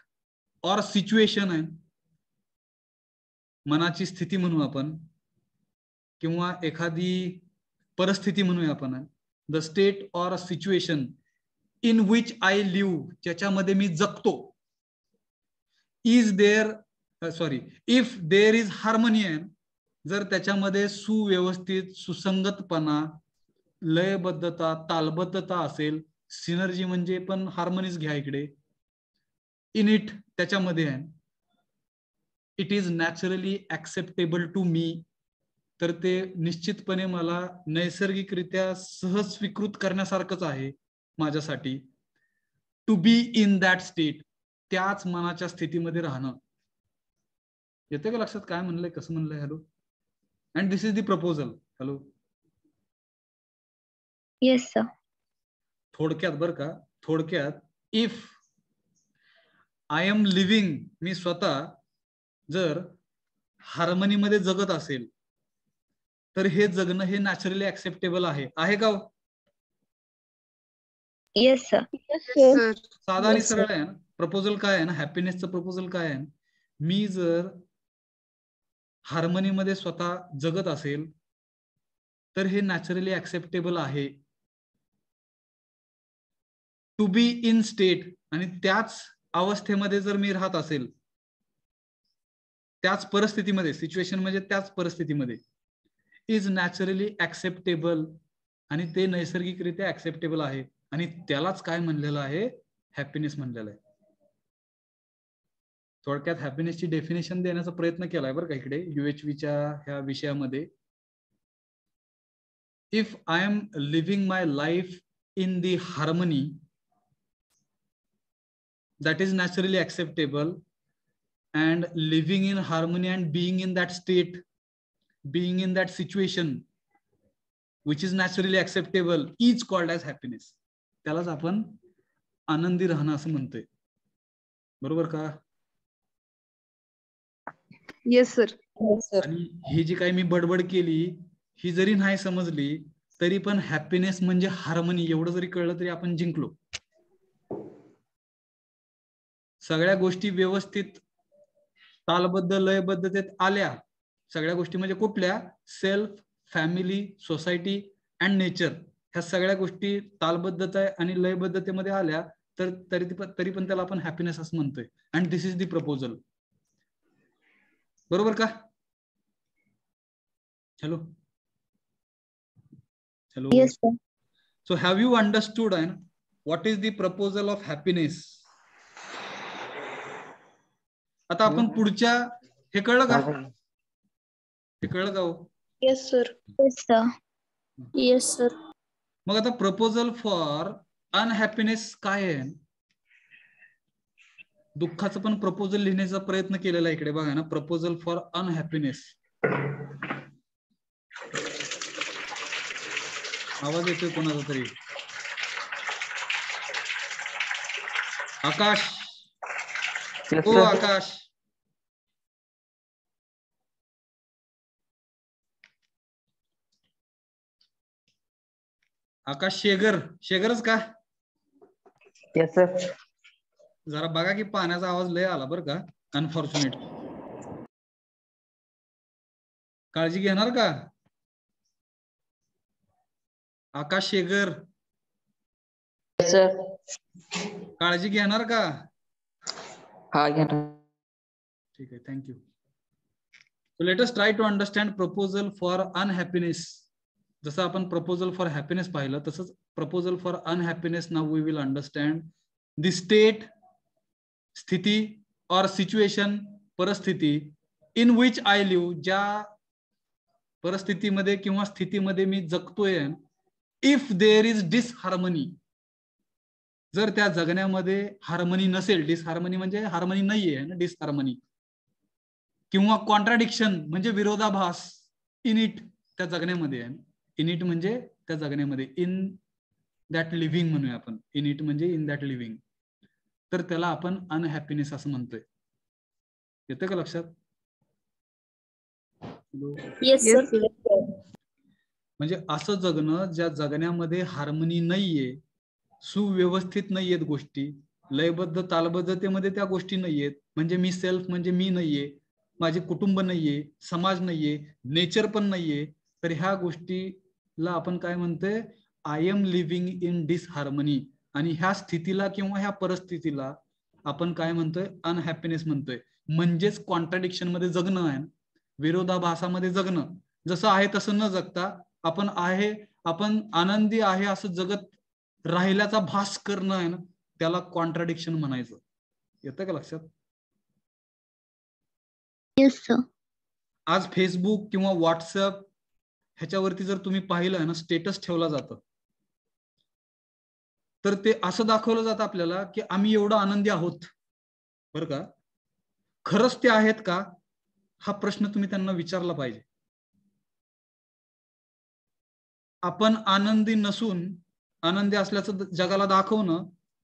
ऑर सिच्युएशन आहे, मनाची स्थिती म्हणू आपण, किंवा एखादी परिस्थिती म्हणूया आपण. The state or situation in which I live, ज्याच्यामध्ये मी जगतो. Is there if there is harmony, जर त्याच्यामध्ये सुव्यवस्थित, सुसंगतपणा, लयबद्धता, तालबद्धता असेल. सिनर्जी म्हणजे पण हार्मोनीज घ्या इकडे. इन इट, त्याच्यामध्ये आहे. It is naturally acceptable to me, तर ते निश्चितपणे मला नैसर्गिकरित्या सहज स्वीकृत करण्यासारखंच आहे माझ्यासाठी. To be in that state, त्याच मनाच्या स्थितीमध्ये राहणं. येते का लक्षात काय म्हणलंय, कसं म्हणलंय? Hello. And this is the proposal. Hello. Yes sir. थोडक्यात बरं का, थोडक्यात, इफ आय एम लिव्हिंग, मी स्वतः जर हार्मनीमध्ये जगत असेल, तर हे जगणं हे नॅचरली ऍक्सेप्टेबल आहे. आहे का? Yes sir. सर साधा आणि सरळ आहे ना. प्रपोजल काय आहे ना, हॅपीनेसचं प्रपोजल काय आहे? मी जर हार्मनीमध्ये स्वतः जगत असेल, तर हे नॅचरली ऍक्सेप्टेबल आहे. टू बी इन स्टेट, आणि त्याच अवस्थेमध्ये जर मी राहत असेल, त्याच परिस्थितीमध्ये, सिच्युएशन म्हणजे त्याच परिस्थितीमध्ये, इज नॅचरली ऍक्सेप्टेबल, आणि ते नैसर्गिकरित्या ऍक्सेप्टेबल आहे. आणि त्यालाच काय म्हणलेलं आहे? हॅपीनेस म्हणलेलं आहे. थोडक्यात हॅपीनेसची डेफिनेशन देण्याचा प्रयत्न केलाय बरं का इकडे UHVच्या ह्या विषयामध्ये. If I am living my life in the harmony, that is naturally acceptable, and living in harmony and being in that state, being in that situation which is naturally acceptable is called as happiness. त्यालाच आपण आनंदी राहणं असं म्हणतोय. बरोबर का? Yes sir. आणि ही जी काही मी बडबड केली, ही जरी नाही समजली तरी पण हॅपीनेस म्हणजे हार्मनी एवढं जरी कळलं तरी आपण जिंकलो. सगळ्या गोष्टी व्यवस्थित तालबद्ध लयबद्धतेत आल्या. सगळ्या गोष्टी म्हणजे कुठल्या? Self, family, society and nature, ह्या सगळ्या गोष्टी तालबद्धता आणि लयबद्धतेमध्ये आल्या तर तरी पण त्याला आपण हॅपीनेस असं म्हणतोय. And this is the proposal. बरोबर का? Hello hello. Yes sir. So have you understood what is the proposal of happiness? आता आपण पुढच्या, हे कळलं का? हे कळलं का हो? Yes sir. Yes sir. Yes sir. मग आता प्रपोजल फॉर अनहॅपीनेस काय आहे? दुःखाचं पण प्रपोजल लिहिण्याचा प्रयत्न केलेला आहे इकडे बघा ना. Proposal for unhappiness. आवाज येतोय कोणाचा तरी? आकाश. हो आकाश. आकाश शेगरच का? Yes sir. जरा बघा की पाण्याचा आवाज लय आला बरं का. अनफॉर्च्युनेट. काळजी घेणार का आकाश शेगर? सर. काळजी घेणार का? हा घेणार. ठीक आहे, thank you. So let us try to understand proposal for unhappiness. जसं आपण प्रपोजल फॉर हॅपीनेस पाहिलं तसंच proposal for unhappiness now we will understand the state, स्थिती, और सिच्युएशन, परिस्थिती, इन विच आय लिव्ह, ज्या परिस्थितीमध्ये किंवा स्थितीमध्ये मी जगतोय. इफ देअर इज डिसहार्मनी, जर त्या जगण्यामध्ये हार्मनी नसेल, डिसहार्मनी म्हणजे हार्मनी नाहीये ना, डिसहार्मनी, किंवा कॉन्ट्राडिक्शन म्हणजे विरोधाभास, इन इट, त्या जगण्यामध्ये आहे. इन इट म्हणजे त्या जगण्यामध्ये, इन दॅट लिव्हिंग म्हणूया आपण. इन इट म्हणजे इन दॅट लिव्हिंग. तर त्याला आपण अनहॅपीनेस असं म्हणतोय. येतं का लक्षात? Yes sir. म्हणजे असं जगणं ज्या जगण्यामध्ये हार्मनी नाहीये, सुव्यवस्थित नाहीयेत गोष्टी, लयबद्ध तालबद्धतेमध्ये त्या गोष्टी नाहीयेत. म्हणजे मी सेल्फ म्हणजे मी नाहीये, माझे कुटुंब नाहीये, समाज नाहीये, नेचर पण नाहीये. तर ह्या गोष्टीला आपण काय म्हणतोय, I am living in disharmony. आणि ह्या स्थितीला किंवा ह्या परिस्थितीला आपण काय म्हणतोय, अनहॅपीनेस म्हणतोय. म्हणजेच कॉन्ट्राडिक्शन मध्ये जगणं आहे, विरोधाभासामध्ये जगणं. जसं आहे तसं न जगता आपण आनंदी आहे असं जगत राहिल्याचा भास करणं आहे ना, त्याला कॉन्ट्राडिक्शन म्हणायचं. येतं का लक्षात? Yes, sir. आज फेसबुक किंवा व्हॉट्सअप ह्याच्यावरती जर तुम्ही पाहिलं ना, स्टेटस ठेवला जातं, तर ते असं दाखवलं जातं आपल्याला की आम्ही एवढं आनंदी आहोत. बरं का? खरंच ते आहेत का, हा प्रश्न तुम्ही त्यांना विचारला पाहिजे. आपण आनंदी नसून आनंदी असल्याचं जगाला दाखवणं,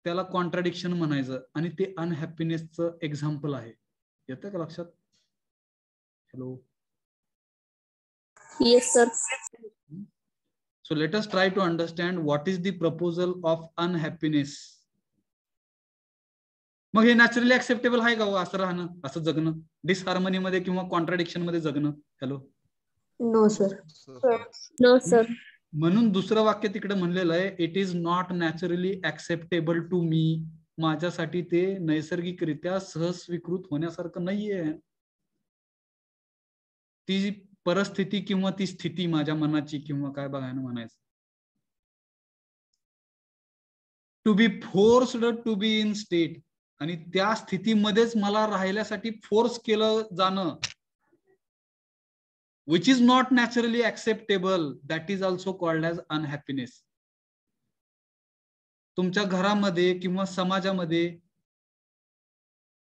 त्याला कॉन्ट्राडिक्शन म्हणायचं. आणि ते अनहॅपीनेसचं एक्झाम्पल आहे. येतं का लक्षात? Hello. Yes, sir. So let us try to understand what is the proposal of unhappiness. मग हे नॅचरली ऍक्सेप्टेबल आहे का हो असं राहणं, असं जगणं, डिसहार्मनी मध्ये किंवा कॉन्ट्राडिक्शन मध्ये जगणं? Hello. No, sir. No, sir. म्हणून दुसरं वाक्य तिकडे म्हणलेलं आहे, it is not naturally acceptable to me. माझ्यासाठी ते नैसर्गिकरित्या सहज स्वीकृत होण्यासारखं नाहीये. ती परिस्थिती किंवा ती स्थिती माझ्या मनाची किंवा काय बघायला म्हणायचं. To be forced to be in state. आणि त्या स्थितीमध्येच मला राहिल्यासाठी फोर्स केलं जाणं, which is not naturally acceptable, that is also called as unhappiness. तुमच्या घरामध्ये किंवा समाजामध्ये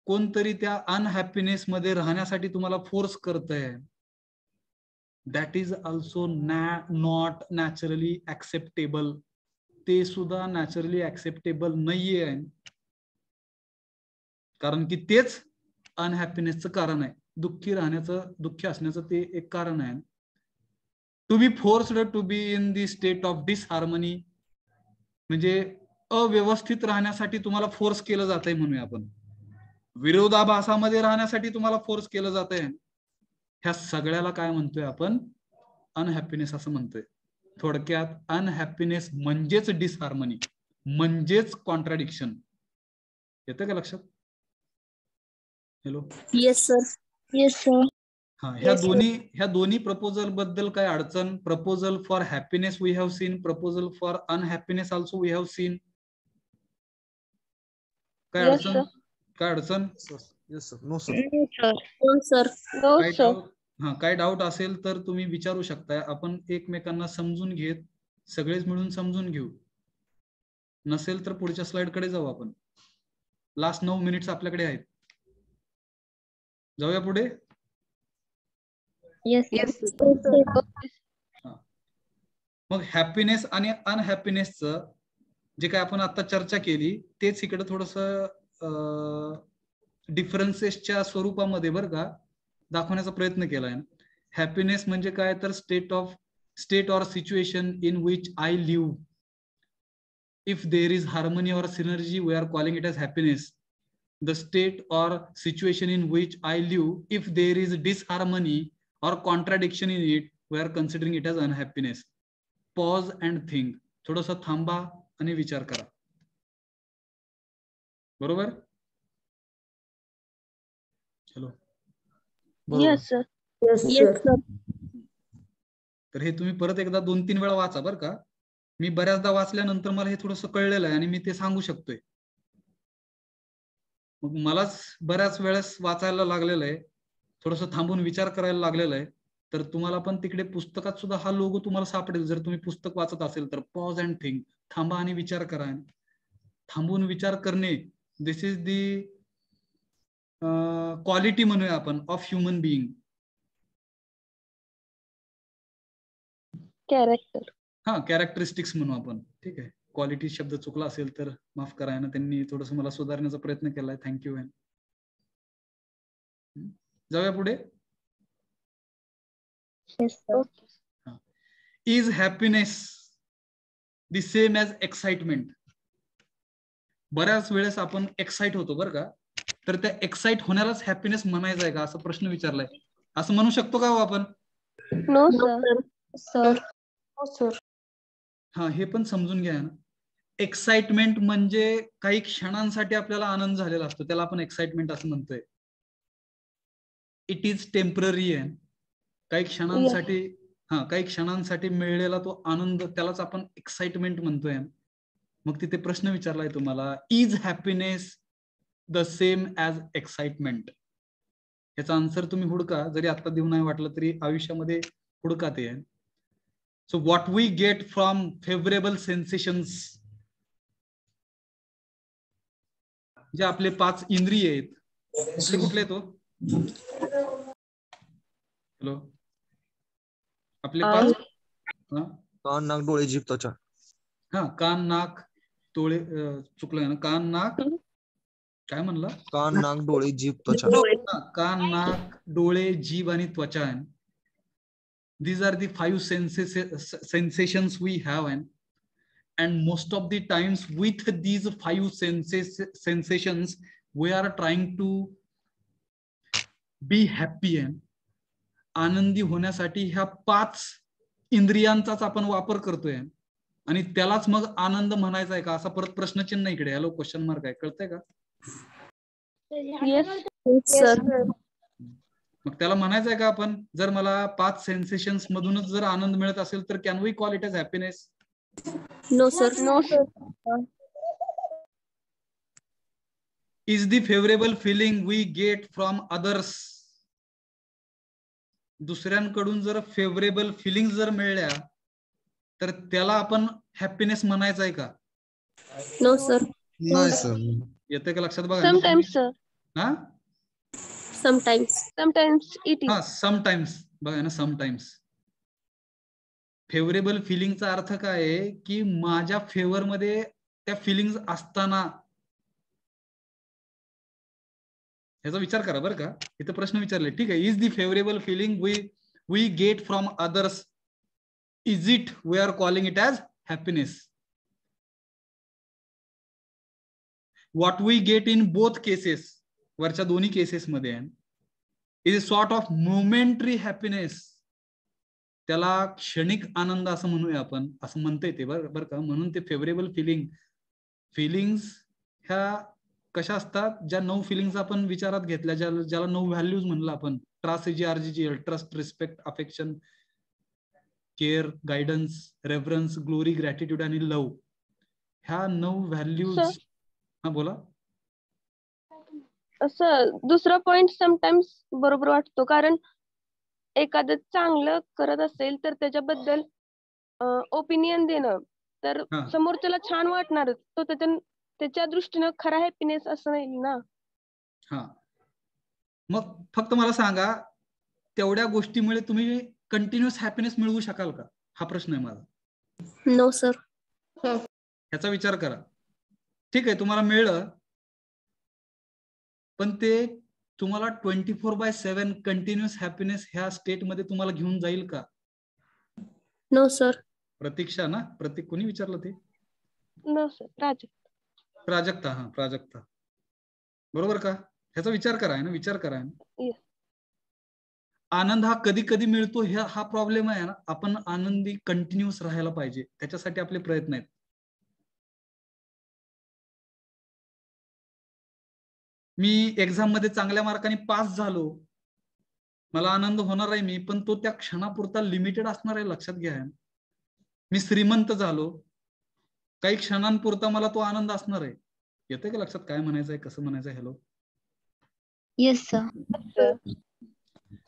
कोणतरी त्या अनहॅपीनेस मध्ये राहण्यासाठी तुम्हाला फोर्स करतंय, that is also not naturally acceptable. ते सुद्धा नॅचरली ऍक्सेप्टेबल नाहीये. कारण की तेच अनहॅपीनेसचं कारण आहे. दुःखी असण्याचं ते एक कारण आहे. To be forced to be in the state of disharmony म्हणजे अव्यवस्थित राहण्यासाठी तुम्हाला फोर्स केलं जात आहे म्हणूया आपण. विरोधाभासामध्ये राहण्यासाठी तुम्हाला फोर्स केलं जात आहे. ह्या सगळ्याला काय म्हणतोय आपण, अनहॅपीनेस असं म्हणतोय. थोडक्यात अनहॅपीनेस म्हणजेच डिसहार्मनी, म्हणजेच कॉन्ट्राडिक्शन. येतं का लक्षात? Hello. Yes, sir. Yes, sir. हा, ह्या दोन्ही प्रपोजल बद्दल काय अडचण? Proposal for happiness we have seen, proposal for unhappiness also we have seen. काय अडचण? काय अडचण? Yes, sir. No, sir. No, sir. No, sir. काय डाऊट असेल तर तुम्ही विचारू शकताय. आपण एकमेकांना समजून घेत सगळेच मिळून समजून घेऊ. नसेल तर पुढच्या स्लाइड कडे जाऊ आपण. लास्ट 9 मिनिट्स आपल्याकडे आहेत. जाऊया पुढे. Yes, Yes, sir. sir. मग हॅपीनेस आणि अनहॅपीनेसचं जे काय आपण आता चर्चा केली, तेच इकडे थोडस डिफरन्सेसच्या स्वरूपामध्ये बरं का दाखवण्याचा प्रयत्न केलाय. हॅपीनेस म्हणजे काय तर state or situation in which I live. If there is harmony or synergy we are calling it as happiness. The state or situation in which I live, if there is disharmony or contradiction in it, we are considering it as unhappiness. Pause and think. थोडंसं थांबा आणि विचार करा. बरोबर? Hello. Yes, sir. Yes, sir. तर हे तुम्ही परत एकदा 2-3 वेळा वाचा बरं का. मी बऱ्याचदा वाचल्यानंतर मला हे थोडंसं कळलेलं आहे आणि मी ते सांगू शकतोय. मग मलाच बऱ्याच वेळेस वाचायला लागलेलं आहे, थोडंसं थांबून विचार करायला लागलेलं आहे. तर तुम्हाला पण तिकडे पुस्तकात सुद्धा हा लोगो तुम्हाला सापडेल. जर तुम्ही पुस्तक वाचत असेल तर पॉज अँड थिंक. थांबा आणि विचार करा. थांबून विचार करणे, दिस इज दी क्वालिटी म्हणूया आपण ऑफ ह्युमन बिईंग. कॅरेक्टर. हा, कॅरेक्टरिस्टिक्स म्हणू आपण. ठीक आहे. क्वालिटी शब्द चुकला असेल तर माफ करा ना, त्यांनी थोडस मला सुधारण्याचा प्रयत्न केलाय. थँक्यू. जाऊया पुढे. Yes, sir. Is happiness the same as excitement? बऱ्याच वेळेस आपण एक्साइट होतो बरं का, तर त्या एक्साइट होण्यालाच हॅपीनेस म्हणायचं आहे का असं प्रश्न विचारलाय. असं म्हणू शकतो का हो आपण? No sir. सर. सर. हा, हे पण समजून घ्या ना. एक्साइटमेंट म्हणजे काही क्षणांसाठी आपल्याला आनंद झालेला असतो, त्याला आपण एक्साइटमेंट असं म्हणतोय. इट इज टेम्पररी आहे. काही क्षणांसाठी काही क्षणांसाठी मिळलेला तो आनंद, त्यालाच आपण एक्साइटमेंट म्हणतोय. मग तिथे प्रश्न विचारलाय तुम्हाला, is happiness the same as excitement? याचा आन्सर तुम्ही हुडका, जरी आता देऊ नाही वाटलं तरी आयुष्यामध्ये हुडका ते. So what we get from favourable sensations, जे आपले 5 इंद्रिय आहेत, कुठले कुठले तो? हॅलो, आपले 5 कान, नाक, डोळे, जीभ, त्वचा. कान, नाक, डोळे, चुकलं ना, कान, नाक, काय म्हणला? कान, नाक, डोळे, जीभ, त्वचा. कान, नाक, डोळे, जीभ आणि त्वचा. These are the 5 sensations we have, and most of the times with these 5 sensations we are trying to be happy. आनंदी होण्यासाठी ह्या 5 इंद्रियांचाच आपण वापर करतोय, आणि त्यालाच मग आनंद म्हणायचा आहे का, असा परत प्रश्नचिन्ह इकडे. हॅलो, क्वेश्चन मार्क आहे, कळतंय का? सर. मग त्याला म्हणायचं आहे का आपण, जर मला 5 सेन्सेशन्स मधूनच जर आनंद मिळत असेल तर can we call it as happiness? No sir. No sir. Is the favourable feeling we get from others, दुसऱ्यांकडून जर फेवरेबल फिलिंग जर मिळल्या तर त्याला आपण हॅपीनेस म्हणायचं आहे का? No sir. नाही सर. येते का लक्षात? बघा, sometimes sir. Sometimes it is. Sometimes, बघा ना, समटाइम्स. फेवरेबल फिलिंगचा अर्थ काय आहे की माझ्या फेवर मध्ये त्या फिलिंग्स असताना, ह्याचा विचार करा बरं का. इथं प्रश्न विचारले, ठीक आहे, is the favourable feeling we get from others, is it we are calling it as happiness? What we get in both cases, वरच्या दोन्ही केसेस मध्ये, is a sort of momentary happiness, त्याला क्षणिक आनंद असं म्हणूया आपण, असं म्हणता येते बरं का. म्हणून ते फेवरेबल फिलिंग्स ह्या कशा असतात, ज्या 9 फिलिंग्स आपण विचारात घेतल्या, ज्याला 9 व्हॅल्यूज म्हणलं आपण, trust, respect, affection, care, guidance, reference, glory, gratitude आणि लव्ह. ह्या 9 व्हॅल्यूज. हा, बोला. असं दुसरा पॉइंट समटाइम्स बरोबर वाटतो, कारण एखादं चांगलं करत असेल तर त्याच्याबद्दल ओपिनियन देणं, तर समोरच्याला छान वाटणार, तो त्याच्या दृष्टीनं खरा हॅपीनेस असं नाही ना. मग फक्त मला सांगा, तेवढ्या गोष्टीमुळे तुम्ही कंटिन्युअस हॅपीनेस मिळवू शकाल का, हा प्रश्न आहे माझा. No sir. ह्याचा विचार करा. ठीक आहे, तुम्हाला मिळलं, पण ते तुम्हाला 24/7 कंटिन्युअस हॅपीनेस ह्या स्टेट मध्ये तुम्हाला घेऊन जाईल का? No sir. प्रतीक्षा ना, कोणी विचारलं ते? No sir. प्राजक्ता. प्राजक्ता, बरोबर का? ह्याचा विचार करा ना, विचार करा. आनंद हा कधी कधी मिळतो, हा प्रॉब्लेम आहे ना. आपण आनंदी कंटिन्युअस राहायला पाहिजे, त्याच्यासाठी आपले प्रयत्न आहेत. मी एक्झाम मध्ये चांगल्या मार्काने पास झालो, मला आनंद होणार आहे मी, पण तो त्या क्षणापुरता लिमिटेड असणार आहे, लक्षात घ्या. मी श्रीमंत झालो, काही क्षणांपुरता मला तो आनंद असणार आहे. येतंय का लक्षात काय म्हणायचं आहे, कसं म्हणायचं आहे? हॅलो. Yes sir.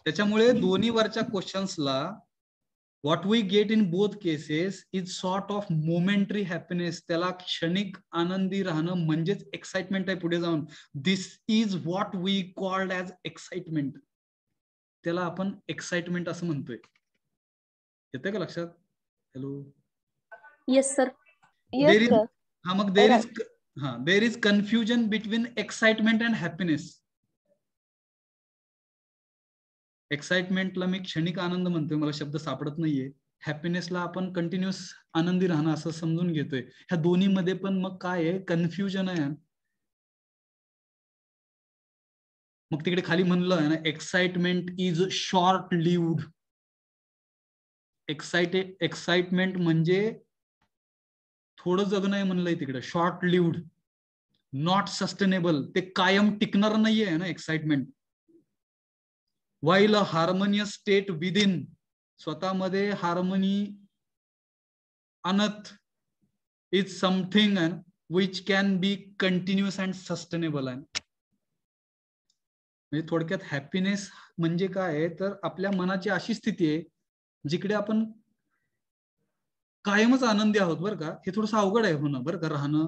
त्याच्यामुळे दोन्ही वरच्या क्वेश्चन्सला what we get in both cases is sort of momentary happiness, त्याला क्षणिक आनंदी राहणं म्हणजेच एक्साइटमेंट आहे. पुढे जाऊन this is what we called as excitement, त्याला आपण एक्साइटमेंट असं म्हणतोय. येतंय का लक्षात? हॅलो. Yes sir. मग there is confusion between excitement and happiness. एक्साइटमेंटला मी क्षणिक आनंद म्हणतोय, मला शब्द सापडत नाहीये. हॅपीनेसला आपण कंटिन्युअस आनंदी राहणं असं समजून घेतोय. ह्या दोन्ही मध्ये पण मग काय आहे, कन्फ्युजन आहे. मग तिकडे खाली म्हणलं आहे ना, excitement is short lived. Excitement म्हणजे थोडं जगणं आहे म्हणलंय तिकडे, शॉर्ट लिव्ड, नॉट सस्टेनेबल, ते कायम टिकणार नाहीये ना एक्साइटमेंट. वाईल अ हार्मोनियस स्टेट विदिन, स्वतःमध्ये हार्मोनी आणत, is something which can be continuous and sustainable. म्हणजे थोडक्यात हॅपीनेस म्हणजे काय आहे, तर आपल्या मनाची अशी स्थिती आहे जिकडे आपण कायमच आनंदी आहोत. बरं का, हे थोडंसं अवघड आहे होणं बरं का, राहणं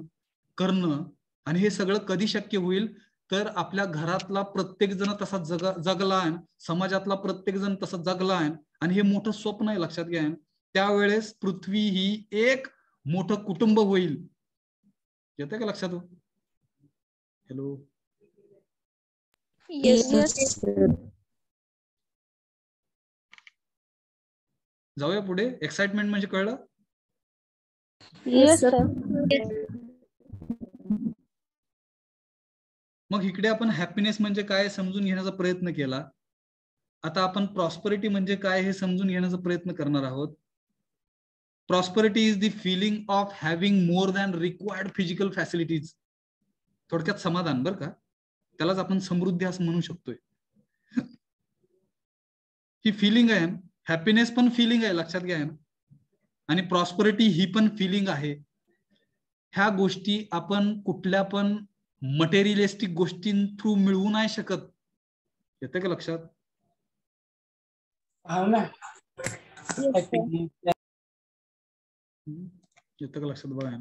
करणं. आणि हे सगळं कधी शक्य होईल, तर आपल्या घरातला प्रत्येक जण तसा जगला आहे, समाजातला प्रत्येक जण तसा जगला आहे, आणि हे मोठं स्वप्न आहे, लक्षात घ्या. त्यावेळेस पृथ्वी ही एक मोठं कुटुंब होईल. येतंय का लक्षात? हॅलो, जाऊया पुढे. एक्साइटमेंट म्हणजे कळलं? Yes sir. मग इकडे आपण हॅपीनेस म्हणजे काय समजून घेण्याचा प्रयत्न केला. आता आपण प्रॉस्परिटी म्हणजे काय हे समजून घेण्याचा प्रयत्न करणार आहोत. Prosperity is the feeling of having more than required physical facilities. थोडक्यात समाधान, बरं का, त्यालाच आपण समृद्धी असं म्हणू शकतोय. ही फिलिंग आहे, हॅपीनेस पण फिलिंग आहे, लक्षात घ्या. आणि प्रॉस्परिटी ही पण फिलिंग आहे. ह्या गोष्टी आपण कुठल्या पण मटेरियलिस्टिक गोष्टी थ्रू मिळवू नाही शकत. येतं का लक्षात? येतं का लक्षात? बघा,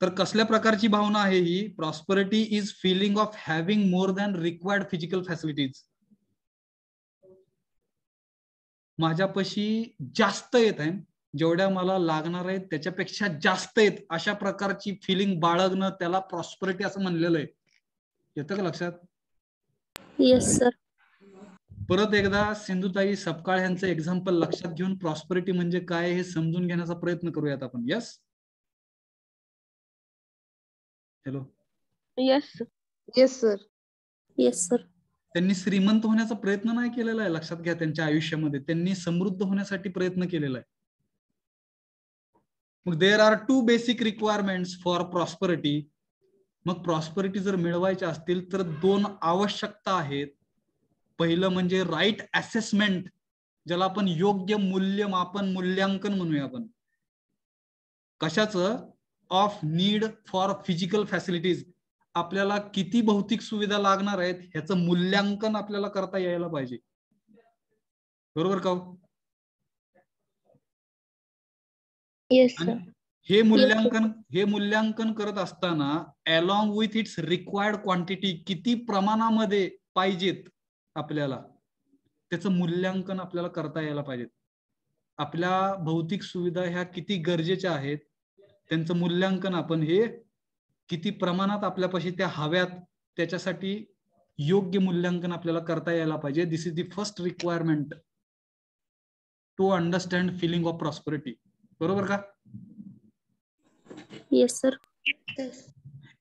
तर कसल्या प्रकारची भावना आहे ही? Prosperity is feeling of having more than required physical facilities. माझ्यापाशी जास्त येत आहे, जेवढ्या मला लागणार आहेत त्याच्यापेक्षा जास्त आहेत, अशा प्रकारची फिलिंग बाळगणं, त्याला प्रॉस्परिटी असं म्हणलेलं आहे. येतं का लक्षात? Yes sir. परत एकदा सिंधुताई सपकाळ यांचं एक्झाम्पल लक्षात घेऊन प्रॉस्परिटी म्हणजे काय हे समजून घेण्याचा प्रयत्न करूयात आपण. Yes, hello. Yes yes sir. Yes sir. त्यांनी श्रीमंत होण्याचा प्रयत्न नाही केलेला आहे, लक्षात घ्या. त्यांच्या आयुष्यामध्ये त्यांनी समृद्ध होण्यासाठी प्रयत्न केलेला आहे. मग there are 2 basic requirements for prosperity. मग प्रॉस्परिटी जर मिळवायच्या असतील तर 2 आवश्यकता आहेत. पहिलं म्हणजे राईट असेसमेंट, ज्याला आपण योग्य मूल्यमापन, मूल्यांकन म्हणूया आपण. कशाचं? Of need for physical facilities. आपल्याला किती भौतिक सुविधा लागणार आहेत ह्याचं मूल्यांकन आपल्याला करता यायला पाहिजे. बरोबर का? हे मूल्यांकन करत असताना along with its required quantity, किती प्रमाणामध्ये पाहिजेत आपल्याला, त्याचं मूल्यांकन आपल्याला करता यायला पाहिजे. आपल्या भौतिक सुविधा ह्या किती गरजेच्या आहेत, त्यांचं मूल्यांकन आपण हे किती प्रमाणात आपल्यापाशी त्या हव्यात, त्याच्यासाठी योग्य मूल्यांकन आपल्याला करता यायला पाहिजे. This is the first requirement to understand feeling of prosperity. बरोबर का? Yes sir.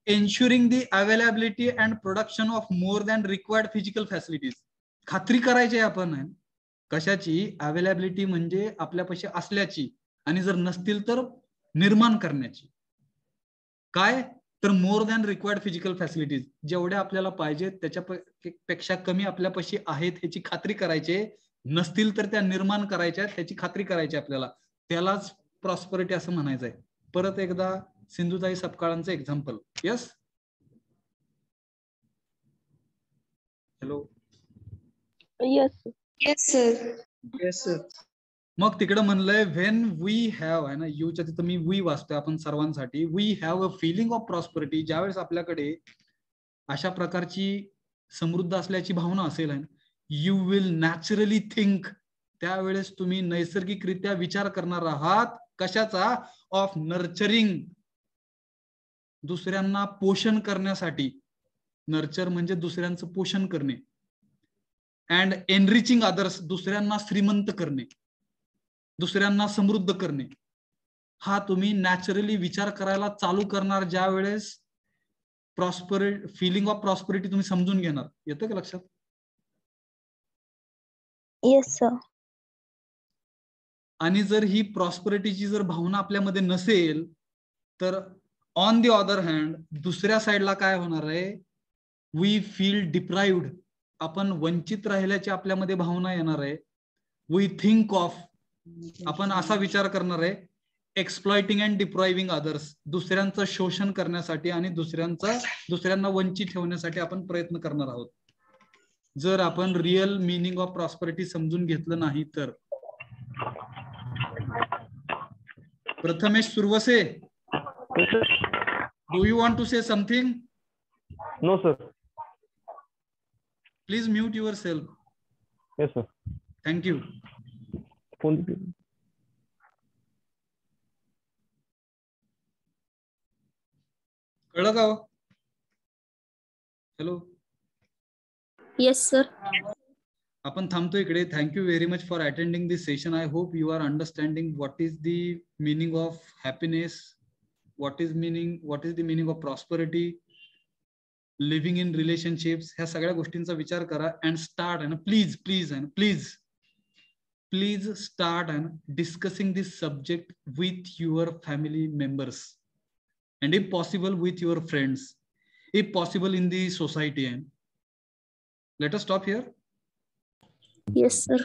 Ensuring the availability and production of more than required physical facilities. खात्री करायची आहे आपण कशाची? अवेलेबिलिटी म्हणजे आपल्यापाशी असल्याची, आणि जर नसतील तर निर्माण करण्याची. काय? तर मोर दॅन रिक्वायर्ड फिजिकल फॅसिलिटीज, जेवढ्या आपल्याला पाहिजे त्याच्यापेक्षा कमी आपल्यापाशी आहेत ह्याची खात्री करायची. नसतील तर त्या निर्माण करायच्या, त्याची खात्री करायची आपल्याला. त्यालाच प्रॉस्परिटी असं म्हणायचं आहे. परत एकदा सिंधुताई सपकाळांचं example. Yes, hello. Yes yes sir. Yes sir. मग तिकडं म्हणलंय व्हेन वी हॅव, आहे ना, यूच्या तिथं मी वी वाचतोय आपण सर्वांसाठी. We have a feeling of prosperity. ज्यावेळेस आपल्याकडे अशा प्रकारची समृद्ध असल्याची भावना असेल, यू विल नॅचरली थिंक, त्यावेळेस तुम्ही नैसर्गिकरित्या विचार करणार आहात. कशाचा? ऑफ नर्चरिंग, दुसऱ्यांना पोषण करण्यासाठी. नर्चर म्हणजे दुसऱ्यांचं पोषण करणे. अँड एनरिचिंग अदर्स, दुसऱ्यांना श्रीमंत करणे, दुसऱ्यांना समृद्ध करणे, हा तुम्ही नॅचरली विचार करायला चालू करणार ज्या वेळेस फिलिंग ऑफ प्रॉस्पेरिटी तुम्ही समजून घेणार. येतं का लक्षात? Yes sir. आणि जर ही प्रॉस्पेरिटीची जर भावना आपल्यामध्ये नसेल तर ऑन द अदर हँड दुसऱ्या साईडला काय होणार आहे, वी फील डिप्राइव्ड, आपण वंचित राहिल्याची आपल्यामध्ये भावना येणार आहे. वी थिंक ऑफ, आपण असा विचार करणार आहे, एक्सप्लॉइटिंग अँड डिप्रायव्हिंग अदर्स, दुसऱ्यांचं शोषण करण्यासाठी आणि दुसऱ्यांना वंचित ठेवण्यासाठी आपण प्रयत्न करणार आहोत. जर आपण रिअल मिनिंग ऑफ प्रॉस्पेरिटी समजून घेतलं नाही तर. Prathamesh Suravase, do you want to say something? No sir. Please mute yourself. Yes sir. Thank you. कळलं का? हॅलो. Yes sir. आपण थांबतो इकडे. Thank you very much for attending this session. I hope you are understanding what is the meaning of happiness, what is the meaning of prosperity, living in relationships. ह्या सगळ्या गोष्टींचा विचार करा and start and please start and discussing this subject with your family members and if possible with your friends, if possible in the society. And let us stop here. Yes sir.